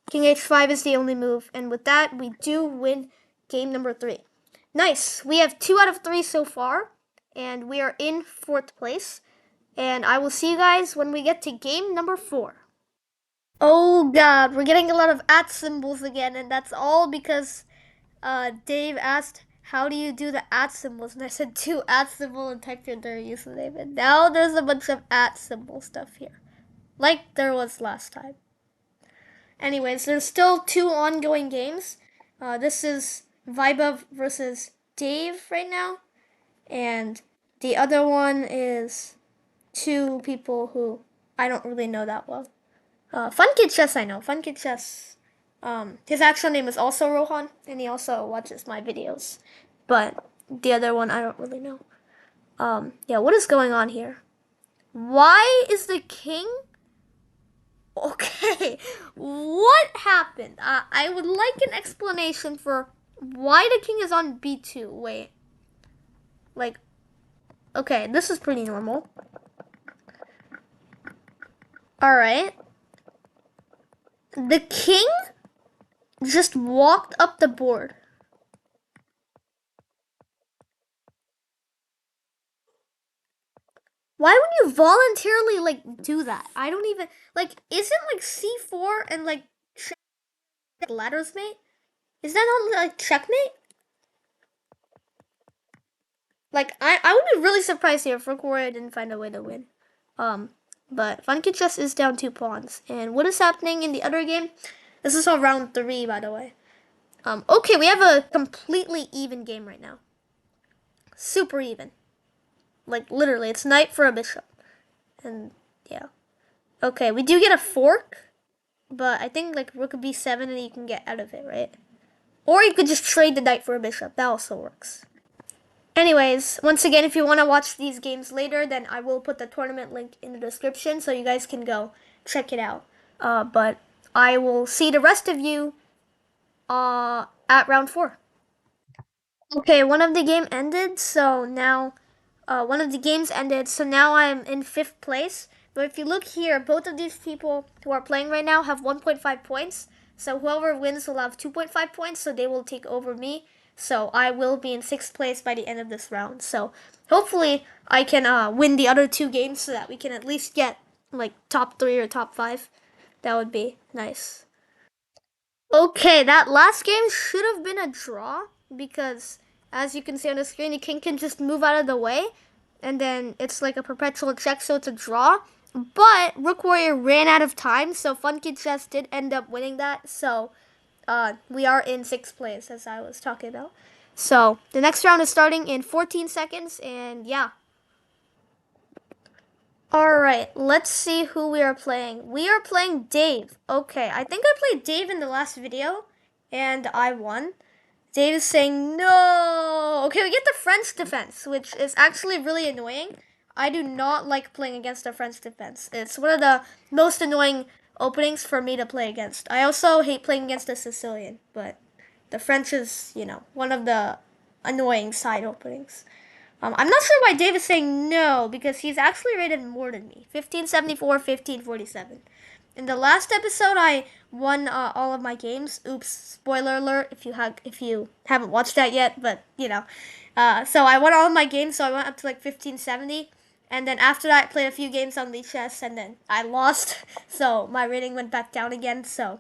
king h5 is the only move. And with that, we do win game number 3. Nice. We have 2 out of 3 so far. And we are in 4th place. And I will see you guys when we get to game number 4. Oh god, we're getting a lot of @ symbols again, and that's all because Dave asked, how do you do the @ symbols? And I said 2 @ symbol and typed in their username. And now there's a bunch of @ symbol stuff here. Like there was last time. Anyways, there's still 2 ongoing games. This is Vaibhav versus Dave right now. And the other one is 2 people who I don't really know that well. Fun Kid Chess I know. Fun Kid Chess. His actual name is also Rohan, and he also watches my videos. But the other one I don't really know. Yeah, what is going on here? Why is the king? Okay, what happened? I would like an explanation for why the king is on b2. Wait. Like, okay, this is pretty normal. Alright. The king just walked up the board. Why would you voluntarily, like, do that? I don't even, like, isn't, like, c4 and, like, ladders mate? Is that not, like, checkmate? Like, I would be really surprised here if Rook Warrior didn't find a way to win. But Fun Kid Chess is down 2 pawns. And what is happening in the other game? This is on round 3, by the way. Okay, we have a completely even game right now. Super even. Like, literally, it's knight for a bishop. And, yeah. Okay, we do get a fork. But I think, like, rook b7 and you can get out of it, right? Or you could just trade the knight for a bishop. That also works. Anyways, once again, if you want to watch these games later, then I will put the tournament link in the description so you guys can go check it out. But I will see the rest of you at round 4. Okay, one of the game ended, so now one of the games ended, so now I'm in 5th place. But if you look here, both of these people who are playing right now have 1.5 points. So whoever wins will have 2.5 points, so they will take over me. So I will be in 6th place by the end of this round. So hopefully I can win the other 2 games so that we can at least get like top 3 or top 5. That would be nice. Okay, that last game should have been a draw because, as you can see on the screen, the king can just move out of the way, and then it's like a perpetual check, so it's a draw. But Rook Warrior ran out of time, so Funky Chess did end up winning that. So we are in 6th place, as I was talking about. So the next round is starting in 14 seconds, and yeah. Alright, let's see who we are playing. We are playing Dave. Okay, I think I played Dave in the last video, and I won. Dave is saying no. Okay, we get the French defense, which is actually really annoying. I do not like playing against the French defense. It's one of the most annoying openings for me to play against. I also hate playing against the Sicilian, but the French is, one of the annoying side openings. I'm not sure why Dave is saying no, because he's actually rated more than me. 1574, 1547. In the last episode, I won all of my games. Oops, spoiler alert if you haven't watched that yet, but so I won all of my games, so I went up to like 1570, and then after that, I played a few games on Lichess, and then I lost, so my rating went back down again. So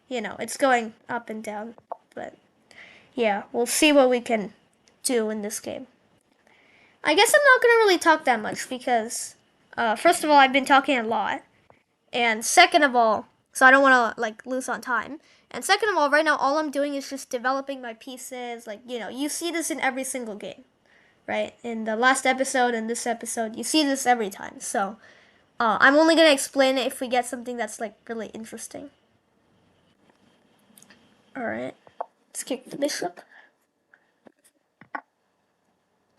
it's going up and down, but yeah, we'll see what we can do in this game. I guess I'm not gonna really talk that much because, first of all, I've been talking a lot, and second of all, so I don't want to like lose on time. And second of all, right now all I'm doing is just developing my pieces. Like you see this in every single game, right? In the last episode and this episode, you see this every time. So I'm only gonna explain it if we get something that's like really interesting. All right, let's kick the bishop.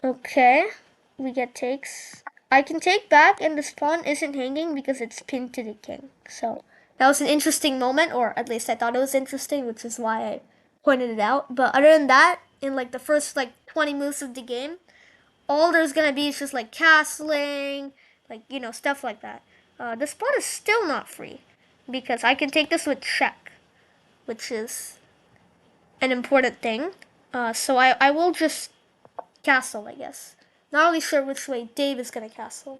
Okay, we get takes. I can take back, and this pawn isn't hanging because it's pinned to the king. So that was an interesting moment, or at least I thought it was interesting, which is why I pointed it out. But other than that, in like the first like 20 moves of the game, all there's gonna be is just like castling, like stuff like that. This pawn is still not free because I can take this with check, which is an important thing. So I will just castle, I guess. Not really sure which way Dave is gonna castle.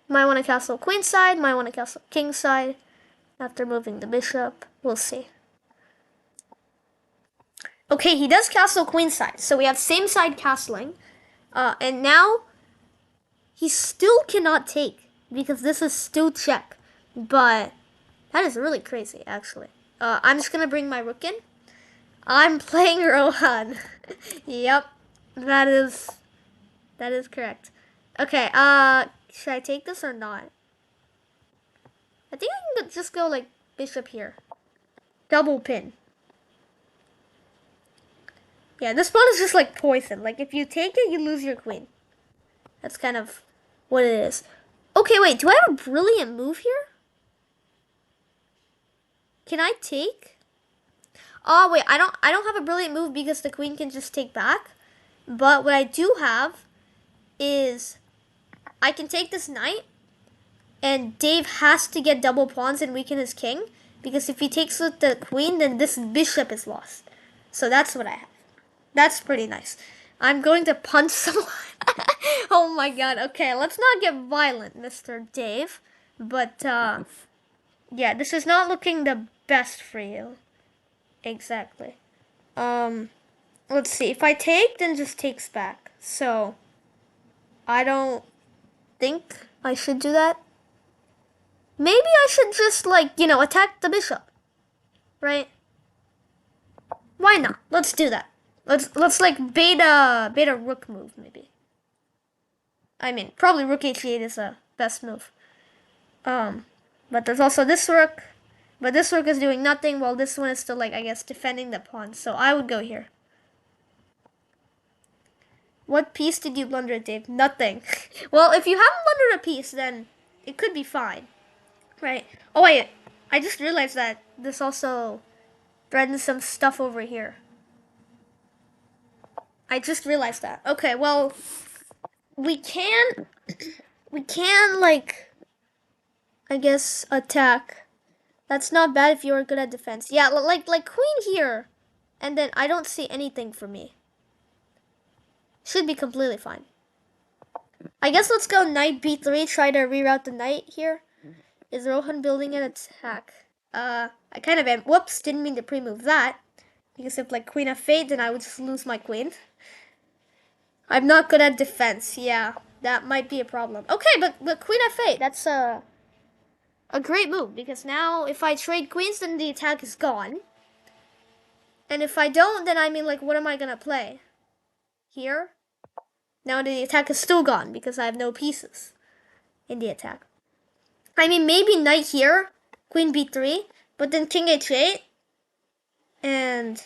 Might want to castle queenside, might want to castle kingside. After moving the bishop, we'll see. Okay, he does castle queenside, so we have same side castling. And now he still cannot take because this is still check. But that is really crazy, actually. I'm just gonna bring my rook in. I'm playing Rohan. Yep, that is correct. Okay, should I take this or not? I think I can just go like bishop here. Double pin. Yeah, this pawn is just like poison. Like if you take it, you lose your queen. That's kind of what it is. Okay, wait, do I have a brilliant move here? Can I take? Oh wait, I don't have a brilliant move because the queen can just take back. But what I do have is I can take this knight, and Dave has to get double pawns and weaken his king, because if he takes with the queen, then this bishop is lost. So that's what I have. That's pretty nice. I'm going to punch someone. Oh my god. Okay, let's not get violent, Mr. Dave. But, yeah, this is not looking the best for you. Exactly. Let's see. If I take, then just takes back. So, I don't think I should do that. Maybe I should just, like, attack the bishop. Right? Why not? Let's do that. Let's like beta rook move, maybe. I mean, probably rook h8 is the best move. But there's also this rook. But this rook is doing nothing, while this one is still, like, I guess, defending the pawn. So I would go here. What piece did you blunder, Dave? Nothing. Well, if you haven't blundered a piece, then it could be fine. Right. Oh, wait. I just realized that this also threatens some stuff over here. I just realized that. Okay, well, we can, like, I guess, attack That's not bad if you're good at defense. Yeah, like queen here. And then I don't see anything for me. Should be completely fine. I guess let's go knight b3, try to reroute the knight here. Is Rohan building an attack? I kind of am. Whoops, didn't mean to pre-move that. Because if like queen f8, then I would just lose my queen. I'm not good at defense. Yeah, that might be a problem. Okay, but queen f8, that's a great move. Because now if I trade queens, then the attack is gone. And if I don't, then I mean like what am I going to play? Here? Now the attack is still gone because I have no pieces in the attack. I mean, maybe knight here, queen b3, but then king h8, and...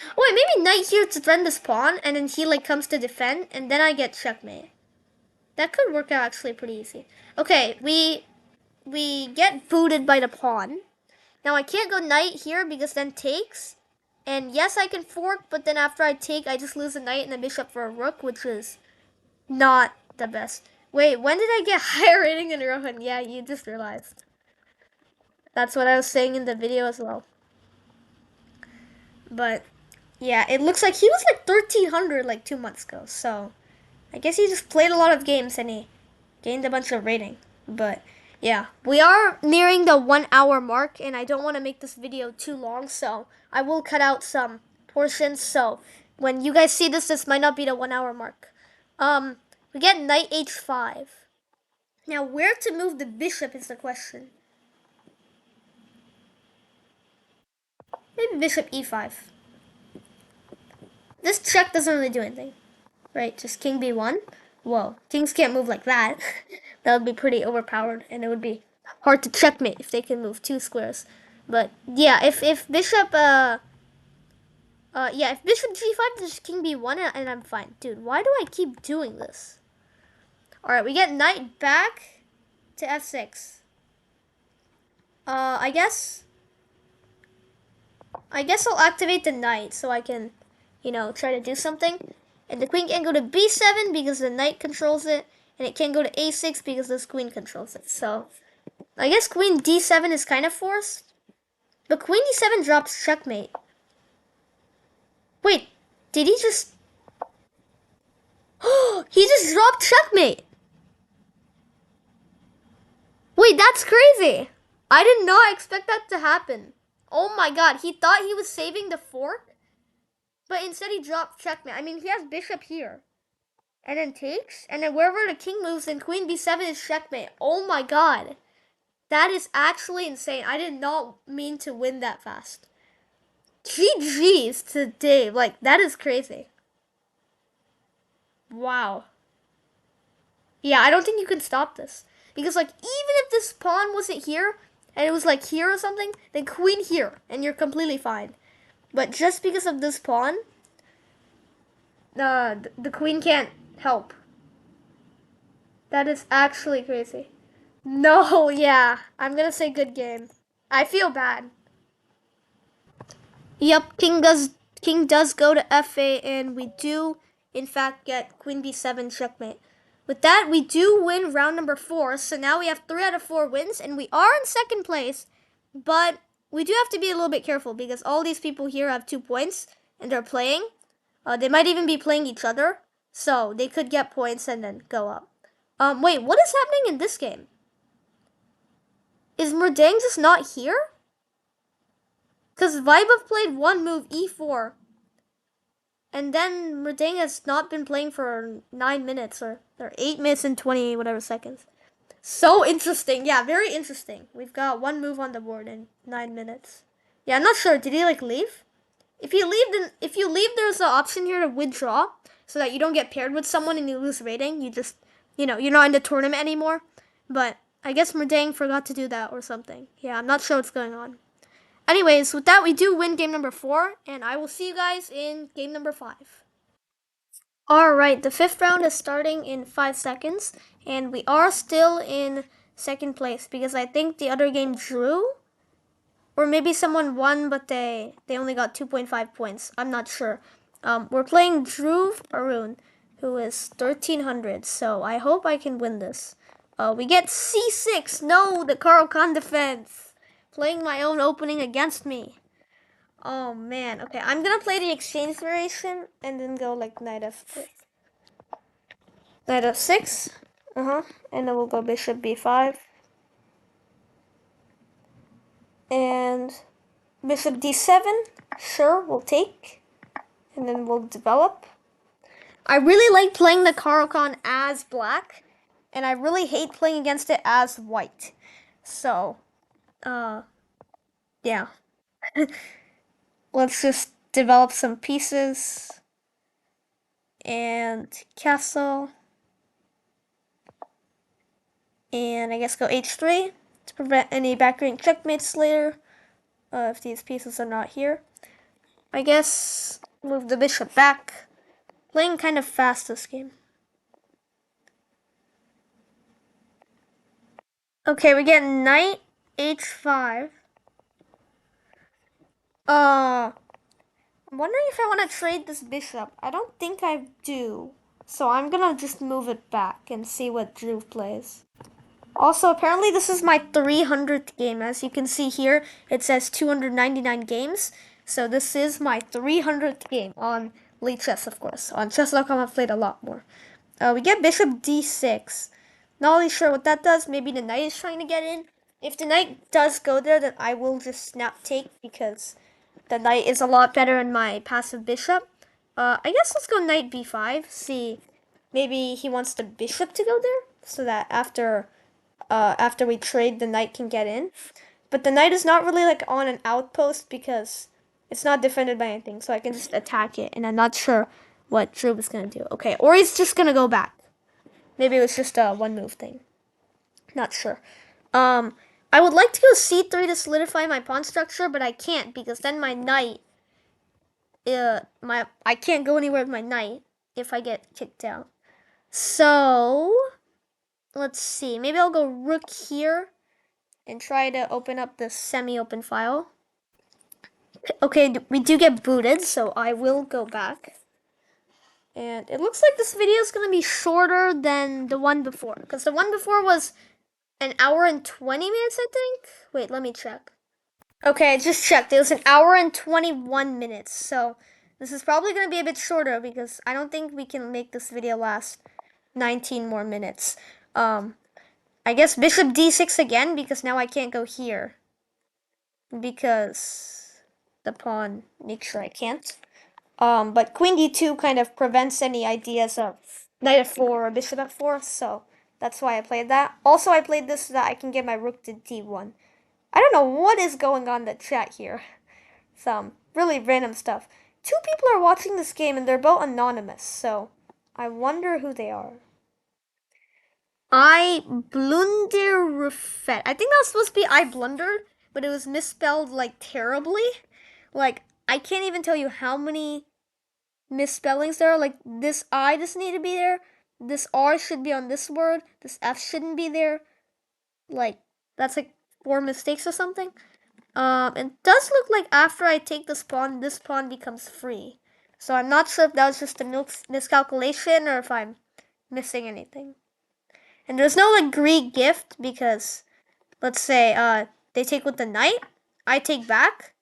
Oh wait, maybe knight here to defend this pawn, and then he like comes to defend, and then I get checkmate. That could work out actually pretty easy. Okay, we get booted by the pawn. Now I can't go knight here because then takes. And yes, I can fork, but then after I take, I just lose a knight and a bishop for a rook, which is not the best. Wait, when did I get higher rating than Rohan? Yeah, you just realized. That's what I was saying in the video as well. But yeah, it looks like he was like 1300 like 2 months ago. So I guess he just played a lot of games and he gained a bunch of rating. But yeah, we are nearing the 1 hour mark and I don't want to make this video too long. So I will cut out some portions. So when you guys see this, this might not be the 1 hour mark. We get knight h5. Now where to move the bishop is the question. Maybe bishop e5. This check doesn't really do anything. Right, just king b1. Whoa, kings can't move like that. That would be pretty overpowered, and it would be hard to checkmate if they can move 2 squares. But yeah, if bishop if bishop g5, just king b1, and I'm fine. Dude, why do I keep doing this? All right, we get knight back to f6. I guess I'll activate the knight so I can, try to do something. And the queen can't go to b7 because the knight controls it. And it can't go to a6 because this queen controls it. So, I guess queen d7 is kind of forced. But queen d7 drops checkmate. Wait, did he just... Oh, he just dropped checkmate. Wait, that's crazy. I did not expect that to happen. Oh my god, he thought he was saving the fork. But instead he dropped checkmate. I mean, he has bishop here. And then takes. And then wherever the king moves, then queen b7 is checkmate. Oh my god. That is actually insane. I did not mean to win that fast. GG's to Dave. Like, that is crazy. Wow. Yeah, I don't think you can stop this. Because, like, even if this pawn wasn't here, and it was, like, here or something, then queen here, and you're completely fine. But just because of this pawn, the queen can't help. That is actually crazy. No, yeah. I'm gonna say good game. I feel bad. Yep, king does go to f8, and we do, in fact, get queen b7 checkmate. With that, we do win round number 4, so now we have 3 out of 4 wins, and we are in second place, but we do have to be a little bit careful, because all these people here have 2 points, and they're playing. They might even be playing each other, so they could get points and then go up. Wait, what is happening in this game? Is Merdang just not here? Because Vaibhav played one move, e4. And then Merdang has not been playing for 9 minutes, or 8 minutes and 20 whatever seconds. So interesting. Yeah, very interesting. We've got one move on the board in 9 minutes. Yeah, I'm not sure. Did he, like, leave? If you leave, there's an option here to withdraw, so that you don't get paired with someone and you lose rating. You just, you're not in the tournament anymore. But I guess Merdang forgot to do that or something. Yeah, I'm not sure what's going on. Anyways, with that, we do win game number 4, and I will see you guys in game number 5. Alright, the 5th round is starting in 5 seconds, and we are still in second place, because I think the other game drew, or maybe someone won, but they only got 2.5 points. I'm not sure. We're playing Dhruv Arun, who is 1300, so I hope I can win this. We get c6. No, the Caro-Kann defense. Playing my own opening against me. Oh man. Okay, I'm gonna play the exchange variation and then go like knight f6. Knight f6. And then we'll go bishop b5. And bishop d7. Sure, we'll take. And then we'll develop. I really like playing the Caro-Kann as black. And I really hate playing against it as white. So, yeah. Let's just develop some pieces. And castle. And I guess go h3 to prevent any backrange checkmates later. If these pieces are not here. I guess move the bishop back. Playing kind of fast this game. Okay, we get knight h5. I'm wondering if I want to trade this bishop. I don't think I do. So I'm gonna just move it back and see what Drew plays. Also, apparently this is my 300th game. As you can see here, it says 299 games. So this is my 300th game on Lichess, of course. On chess.com, I've played a lot more. We get bishop d6. Not really sure what that does. Maybe the knight is trying to get in. If the knight does go there, then I will just snap take because the knight is a lot better than my passive bishop. I guess let's go knight b5. See, maybe he wants the bishop to go there so that after we trade, the knight can get in. But the knight is not really like on an outpost because it's not defended by anything, so I can just attack it. And I'm not sure what Drew is gonna do. Okay, or he's just gonna go back. Maybe it was just a one move thing. Not sure. I would like to go c3 to solidify my pawn structure, but I can't because then my knight, I can't go anywhere with my knight if I get kicked out. So let's see. Maybe I'll go rook here and try to open up the semi-open file. Okay, we do get booted, so I will go back. And it looks like this video is going to be shorter than the one before, because the one before was an hour and 20 minutes, I think. Wait, let me check. Okay, I just checked. It was an hour and 21 minutes, so this is probably going to be a bit shorter because I don't think we can make this video last 19 more minutes. I guess bishop d6 again because now I can't go here because the pawn makes sure I can't. But queen d2 kind of prevents any ideas of knight f4 or bishop f4, so that's why I played that. Also, I played this so that I can get my rook to d1. I don't know what is going on in the chat here. Some really random stuff. Two people are watching this game and they're both anonymous, so I wonder who they are. I blunderfet. I think that was supposed to be I blundered, but it was misspelled like terribly. Like, I can't even tell you how many misspellings there are. Like, this I doesn't need to be there. This R should be on this word. This F shouldn't be there. Like, that's like 4 mistakes or something. It does look like after I take this pawn becomes free. So I'm not sure if that was just a miscalculation or if I'm missing anything. And there's no like Greek gift because, let's say, they take with the knight, I take back.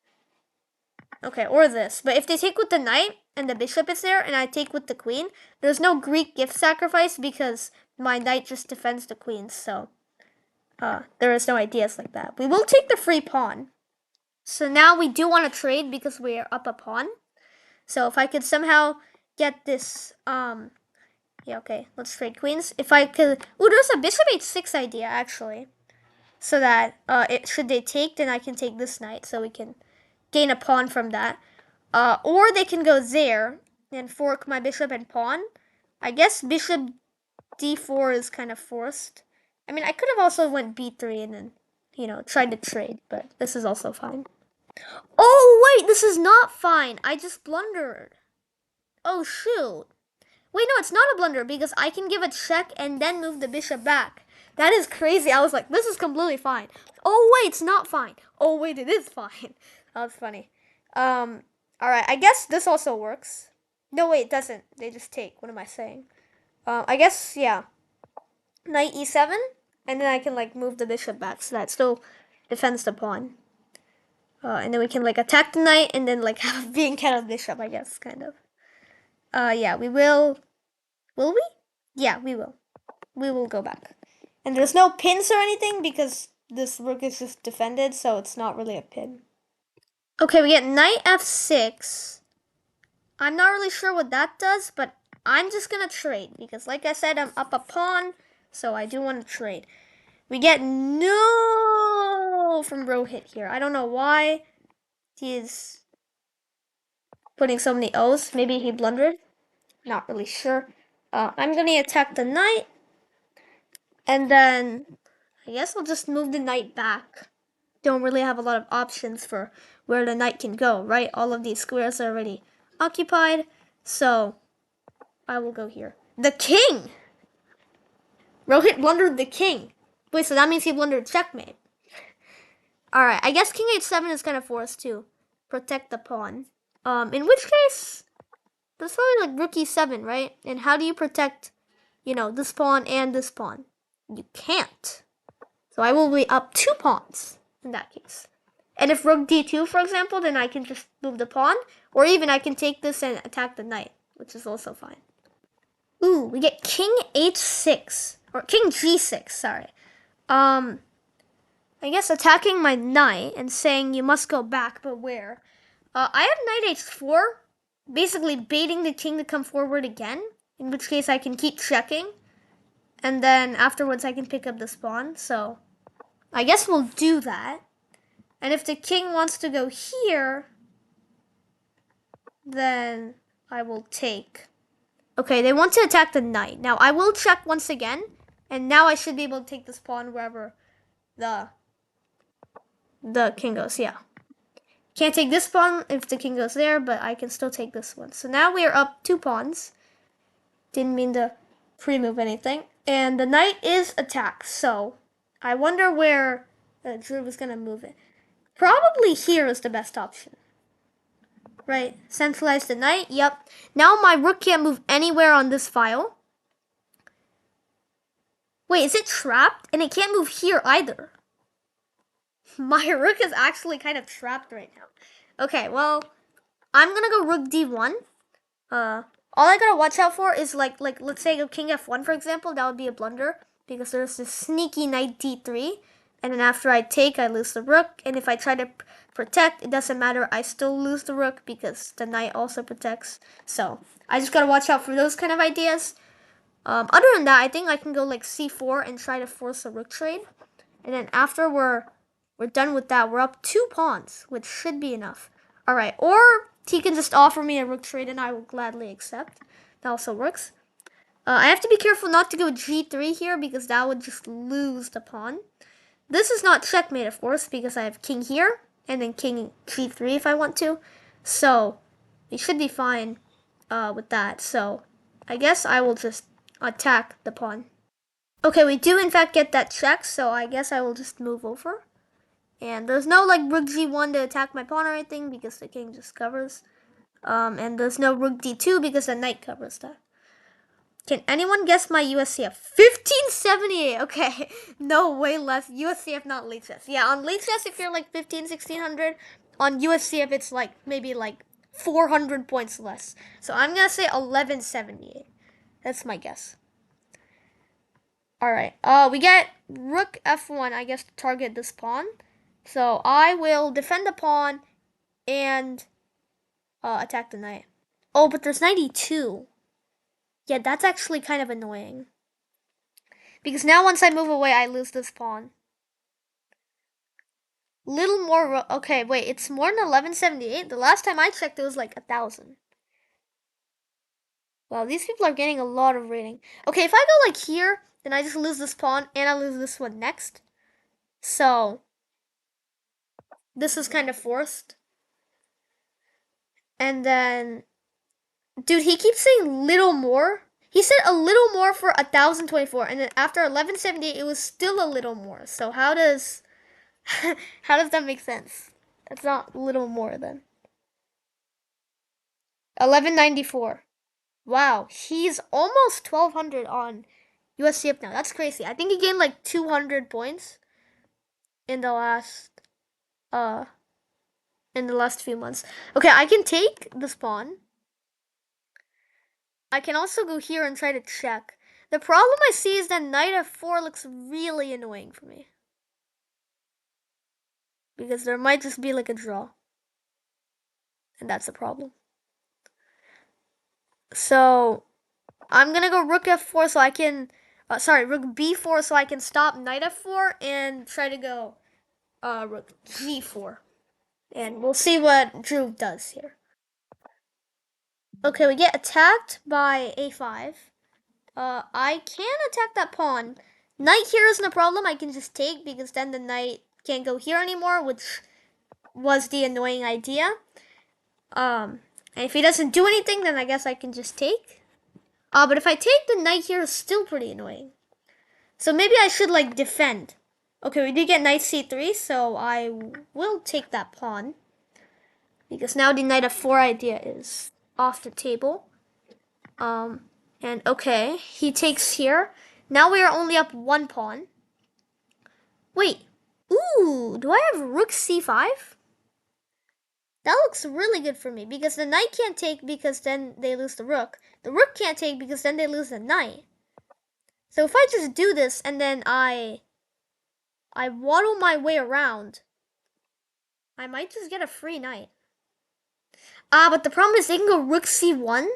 Okay, or this. But if they take with the knight and the bishop is there and I take with the queen, there's no Greek gift sacrifice because my knight just defends the queen. So there is no ideas like that. We will take the free pawn. So now we do want to trade because we are up a pawn. So if I could somehow get this, yeah, okay, let's trade queens. If I could, ooh, there's a bishop h6 idea actually. So that should they take, then I can take this knight, so we can gain a pawn from that. Or they can go there and fork my bishop and pawn. I guess bishop d4 is kind of forced. I mean, I could have also went b3 and then, you know, tried to trade, but this is also fine. Oh, wait, this is not fine. I just blundered. Oh, shoot. Wait, no, it's not a blunder because I can give a check and then move the bishop back. That is crazy. I was like, this is completely fine. Oh, wait, it's not fine. Oh, wait, it is fine. That was funny. All right, I guess this also works. No, wait, it doesn't. They just take. What am I saying? I guess, yeah. Knight e7. And then I can like move the bishop back so that still defends the pawn. And then we can like attack the knight and then like have being kind of bishop, I guess, kind of. Yeah, we will. Will we? Yeah, we will. We will go back. And there's no pins or anything because this rook is just defended, so it's not really a pin. Okay, we get knight f6. I'm not really sure what that does, but I'm just gonna trade because, like I said, I'm up a pawn, so I do want to trade. We get no from Rohit here. I don't know why he's putting so many O's. Maybe he blundered. Not really sure. I'm gonna attack the knight, and then I guess I'll just move the knight back. Don't really have a lot of options for where the knight can go, right? All of these squares are already occupied, so I will go here. The king! Rohit blundered the king. Wait, so that means he blundered checkmate. Alright, I guess king h7 is kind of forced to protect the pawn. In which case, that's probably like rook e7, right? And how do you protect, this pawn and this pawn? You can't. So I will be up 2 pawns in that case. And if rook d2, for example, then I can just move the pawn. Or even I can take this and attack the knight, which is also fine. Ooh, we get king h6. Or king g6, sorry. I guess attacking my knight and saying you must go back, but where? I have knight h4, basically baiting the king to come forward again, in which case I can keep checking. And then afterwards I can pick up this pawn, so I guess we'll do that. And if the king wants to go here, then I will take. Okay, they want to attack the knight. Now I will check once again, and now I should be able to take this pawn wherever the king goes, yeah. Can't take this pawn if the king goes there, but I can still take this one. So now we are up 2 pawns. Didn't mean to pre-move anything. And the knight is attacked, so I wonder where Drew is going to move it. Probably here is the best option. Right, centralize the knight, yep. Now my rook can't move anywhere on this file. Wait, is it trapped? And it can't move here either. My rook is actually kind of trapped right now. Okay, well, I'm gonna go rook d1. All I gotta watch out for is like let's say go king f1, for example. That would be a blunder because there's this sneaky knight d3. And then after I take, I lose the rook. And if I try to protect, it doesn't matter. I still lose the rook because the knight also protects. So I just gotta watch out for those kind of ideas. Other than that, I think I can go like c4 and try to force a rook trade. And then after we're done with that, we're up 2 pawns, which should be enough. All right, or he can just offer me a rook trade and I will gladly accept. That also works. I have to be careful not to go g3 here because that would just lose the pawn. This is not checkmate, of course, because I have king here and then king g3 if I want to. So we should be fine with that. So I guess I will just attack the pawn. Okay, we do in fact get that check, so I guess I will just move over. And there's no like rook g1 to attack my pawn or anything because the king just covers. And there's no rook d2 because the knight covers that. Can anyone guess my USCF? 1578. Okay, no, way less. USCF, not Lichess. Yeah, on Lichess, if you're like 1600. On USCF, it's like maybe like 400 points less. So I'm gonna say 1178. That's my guess. All right. We get rook f1. I guess to target this pawn. So I will defend the pawn and attack the knight. Oh, but there's 92. Yeah, that's actually kind of annoying. Because now once I move away, I lose this pawn. Little more, okay, wait, it's more than 1178? The last time I checked, it was like 1,000. Wow, these people are getting a lot of rating. Okay, if I go like here, then I just lose this pawn, and I lose this one next. So, this is kind of forced. And then, dude, he keeps saying little more. He said a little more for 1,024, and then after 1178, it was still a little more. So how does that make sense? That's not little more then. 1194. Wow, he's almost 1,200 on USC up now. That's crazy. I think he gained like 200 points in the last uh few months. Okay, I can take this pawn. I can also go here and try to check. The problem I see is that knight f4 looks really annoying for me. Because there might just be like a draw. And that's the problem. So I'm gonna go rook f4 so I can, rook b4 so I can stop knight f4 and try to go rook g4. And we'll see what Drew does here. Okay, we get attacked by a5. I can attack that pawn. Knight here isn't a problem. I can just take because then the knight can't go here anymore, which was the annoying idea. And if he doesn't do anything, then I guess I can just take. But if I take, the knight here is still pretty annoying. So maybe I should like defend. Okay, we did get knight c3, so I will take that pawn. Because now the knight f4 idea is off the table. And okay, he takes here. Now we are only up one pawn. Wait. Ooh, do I have rook c5? That looks really good for me because the knight can't take because then they lose the rook. The rook can't take because then they lose the knight. So if I just do this and then I waddle my way around, I might just get a free knight. But the problem is they can go rook c1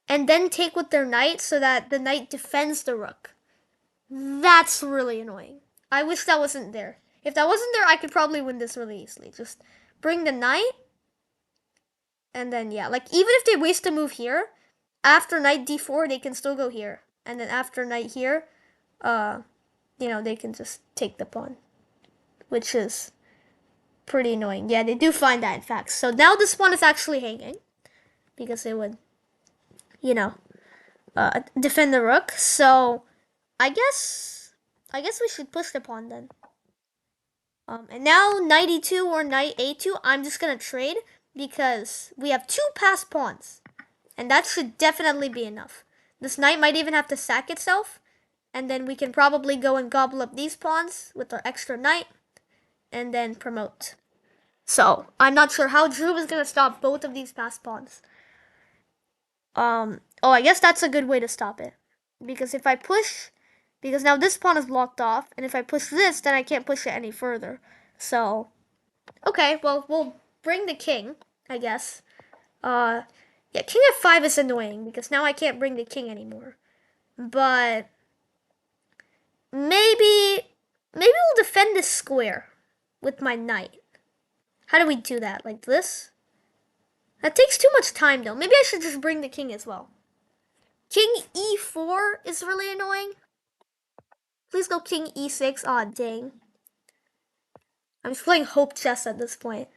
and then take with their knight so that the knight defends the rook. That's really annoying. I wish that wasn't there. If that wasn't there, I could probably win this really easily. Just bring the knight. And then, yeah, like, even if they waste a move here, after knight d4, they can still go here. And then after knight here, they can just take the pawn. Which is pretty annoying. Yeah, they do find that, in fact. So now this pawn is actually hanging. Because it would, defend the rook. So, I guess we should push the pawn then. And now knight e2 or knight a2, I'm just gonna trade because we have two passed pawns. And that should definitely be enough. This knight might even have to sack itself. And then we can probably go and gobble up these pawns with our extra knight. And then promote. So, I'm not sure how Drew is gonna stop both of these passed pawns. I guess that's a good way to stop it. Because if I push, because now this pawn is locked off, and if I push this, then I can't push it any further. So, okay, well, we'll bring the king, I guess. Yeah, king f5 is annoying, because now I can't bring the king anymore. But, maybe we'll defend this square with my knight. How do we do that? Like this? That takes too much time, though. Maybe I should just bring the king as well. King e4 is really annoying. Please go king e6. Aw, dang. I'm just playing hope chess at this point.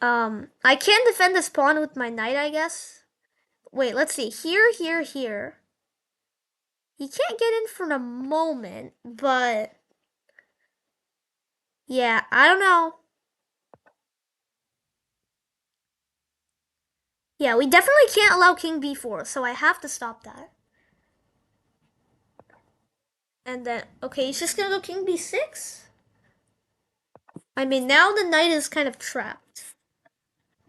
I can defend this pawn with my knight, I guess. Wait, let's see. Here, here, here. He can't get in for the moment, but... yeah, I don't know. Yeah, we definitely can't allow king b4, so I have to stop that. And then, okay, he's just gonna go king b6? I mean, now the knight is kind of trapped.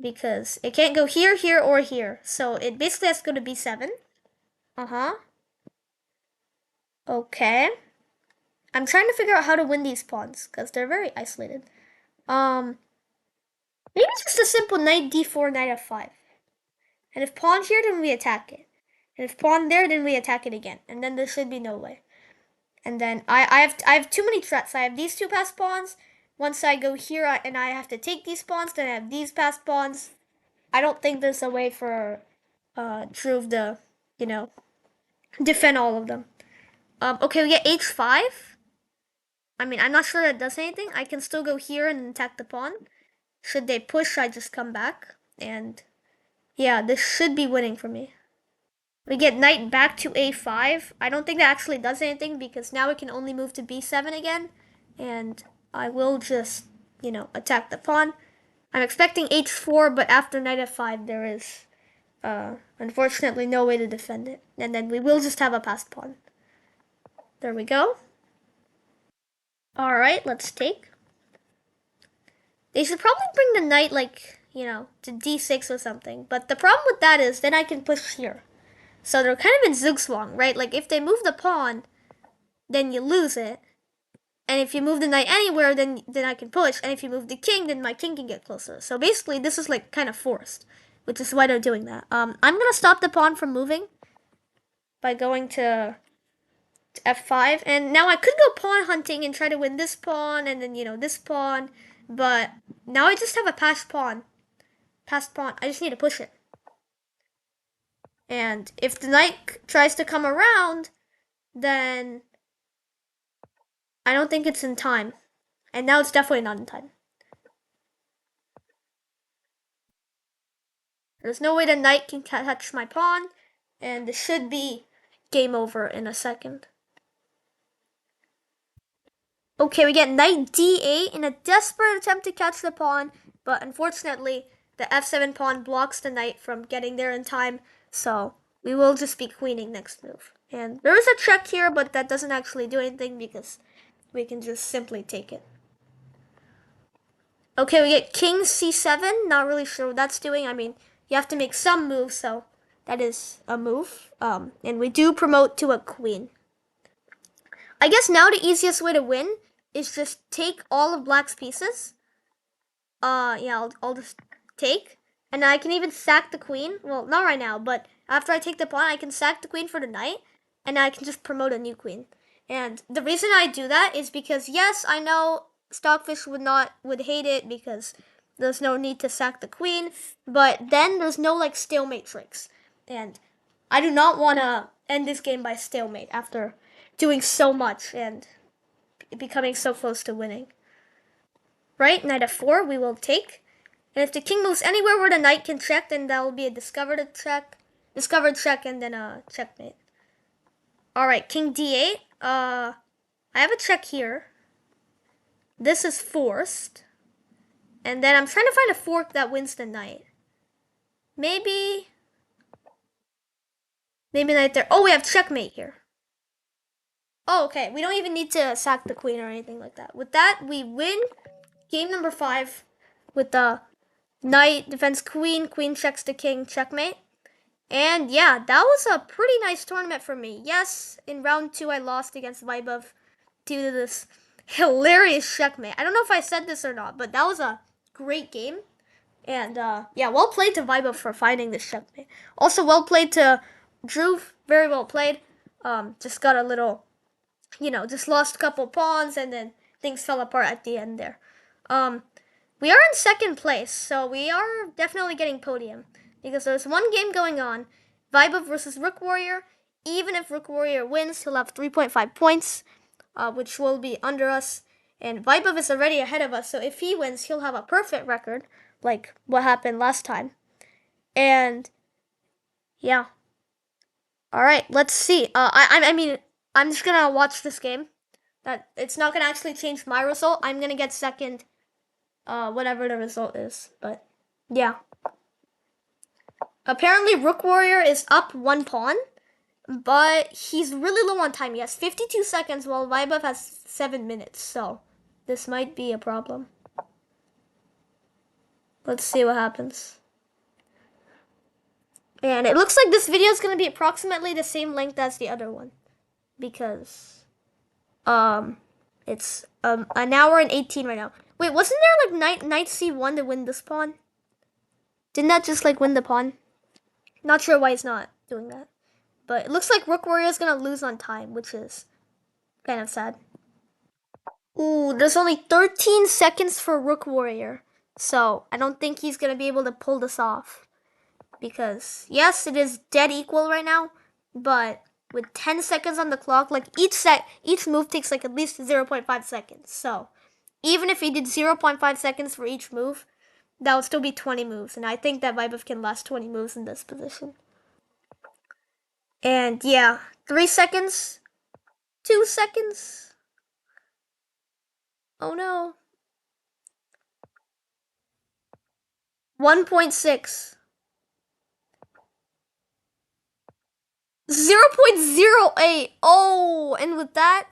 Because it can't go here, here, or here. So it basically has to go to b7. Uh-huh. Okay. I'm trying to figure out how to win these pawns, because they're very isolated. Maybe just a simple knight d4, knight f5. And if pawn here, then we attack it. And if pawn there, then we attack it again. And then there should be no way. And then I have too many threats. I have these two passed pawns. Once I go here and I have to take these pawns, then I have these passed pawns. I don't think there's a way for Drew to, defend all of them. Okay, we get h5. I mean, I'm not sure that does anything. I can still go here and attack the pawn. Should they push, I just come back. And yeah, this should be winning for me. We get knight back to a5. I don't think that actually does anything because now we can only move to b7 again. And I will just, attack the pawn. I'm expecting h4, but after knight f5, there is, unfortunately, no way to defend it. And then we will just have a passed pawn. There we go. Alright, let's take. They should probably bring the knight, like, to d6 or something. But the problem with that is then I can push here. So they're kind of in zugzwang, right? Like, if they move the pawn, then you lose it. And if you move the knight anywhere, then I can push. And if you move the king, then my king can get closer. So basically, this is, like, kind of forced, which is why they're doing that. I'm going to stop the pawn from moving by going to f5. And now I could go pawn hunting and try to win this pawn and then, this pawn. But now I just have a passed pawn. Passed pawn. I just need to push it. And if the knight tries to come around, then I don't think it's in time. And now it's definitely not in time. There's no way the knight can catch my pawn. And this should be game over in a second. Okay, we get knight d8 in a desperate attempt to catch the pawn. But unfortunately, the f7 pawn blocks the knight from getting there in time. So we will just be queening next move. And there is a check here, but that doesn't actually do anything because we can just simply take it. Okay, we get king c7. Not really sure what that's doing. I mean, you have to make some moves, so that is a move. And we do promote to a queen. I guess now the easiest way to win is just take all of black's pieces. Yeah, I'll just take. And I can even sack the queen. Well, not right now, but after I take the pawn, I can sack the queen for the knight. And I can just promote a new queen. And the reason I do that is because, yes, I know Stockfish would hate it because there's no need to sack the queen. But then there's no, like, stalemate tricks. And I do not want to end this game by stalemate after doing so much and becoming so close to winning. Right, knight f4, we will take. And if the king moves anywhere where the knight can check, then that will be a discovered check, and then a checkmate. Alright, king d8. I have a check here. This is forced. And then I'm trying to find a fork that wins the knight. Maybe knight there. Oh, we have checkmate here. Oh, okay. We don't even need to sack the queen or anything like that. With that, we win game number 5 with the knight defends queen, queen checks the king, checkmate. And yeah, that was a pretty nice tournament for me. Yes, in round 2 I lost against Vaibhav due to this hilarious checkmate. I don't know if I said this or not, but that was a great game. And yeah, well played to Vaibhav for finding this checkmate. Also well played to Dhruv, very well played. Just got a little, just lost a couple pawns and then things fell apart at the end there. We are in second place, so we are definitely getting podium. Because there's one game going on, Vaibhav versus Rook Warrior. Even if Rook Warrior wins, he'll have 3.5 points, which will be under us. And Vaibhav is already ahead of us, so if he wins, he'll have a perfect record, like what happened last time. And yeah. Alright, let's see. I mean, I'm just gonna watch this game. That it's not gonna actually change my result. I'm gonna get second, whatever the result is. But yeah. Apparently, Rook Warrior is up 1 pawn, but he's really low on time. He has 52 seconds, while Vaibhav has 7 minutes. So this might be a problem. Let's see what happens. And it looks like this video is going to be approximately the same length as the other one, because it's an hour and 18 right now. Wait, wasn't there like knight c1 to win this pawn? Didn't that just like win the pawn? Not sure why he's not doing that. But it looks like Rook Warrior is going to lose on time, which is kind of sad. Ooh, there's only 13 seconds for Rook Warrior. So I don't think he's going to be able to pull this off. Because, yes, it is dead equal right now. But with 10 seconds on the clock, like each move takes like at least 0.5 seconds. So even if he did 0.5 seconds for each move, that would still be 20 moves. And I think that Vaibhav can last 20 moves in this position. And yeah, 3 seconds, 2 seconds. Oh no. 1.6. 0.08. Oh, and with that,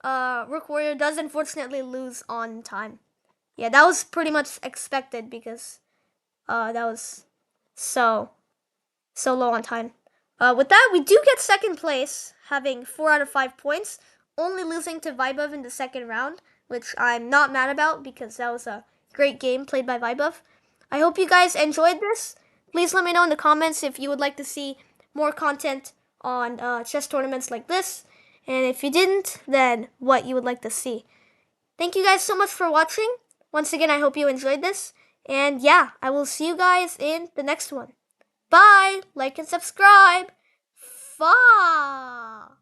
Rook Warrior does unfortunately lose on time. Yeah, that was pretty much expected because that was so low on time. With that, we do get second place, having 4 out of 5 points, only losing to Vibov in the second round, which I'm not mad about because that was a great game played by Vibov. I hope you guys enjoyed this. Please let me know in the comments if you would like to see more content on chess tournaments like this, and if you didn't, then what you would like to see. Thank you guys so much for watching. Once again, I hope you enjoyed this, and yeah, I will see you guys in the next one. Bye! Like and subscribe! Fa!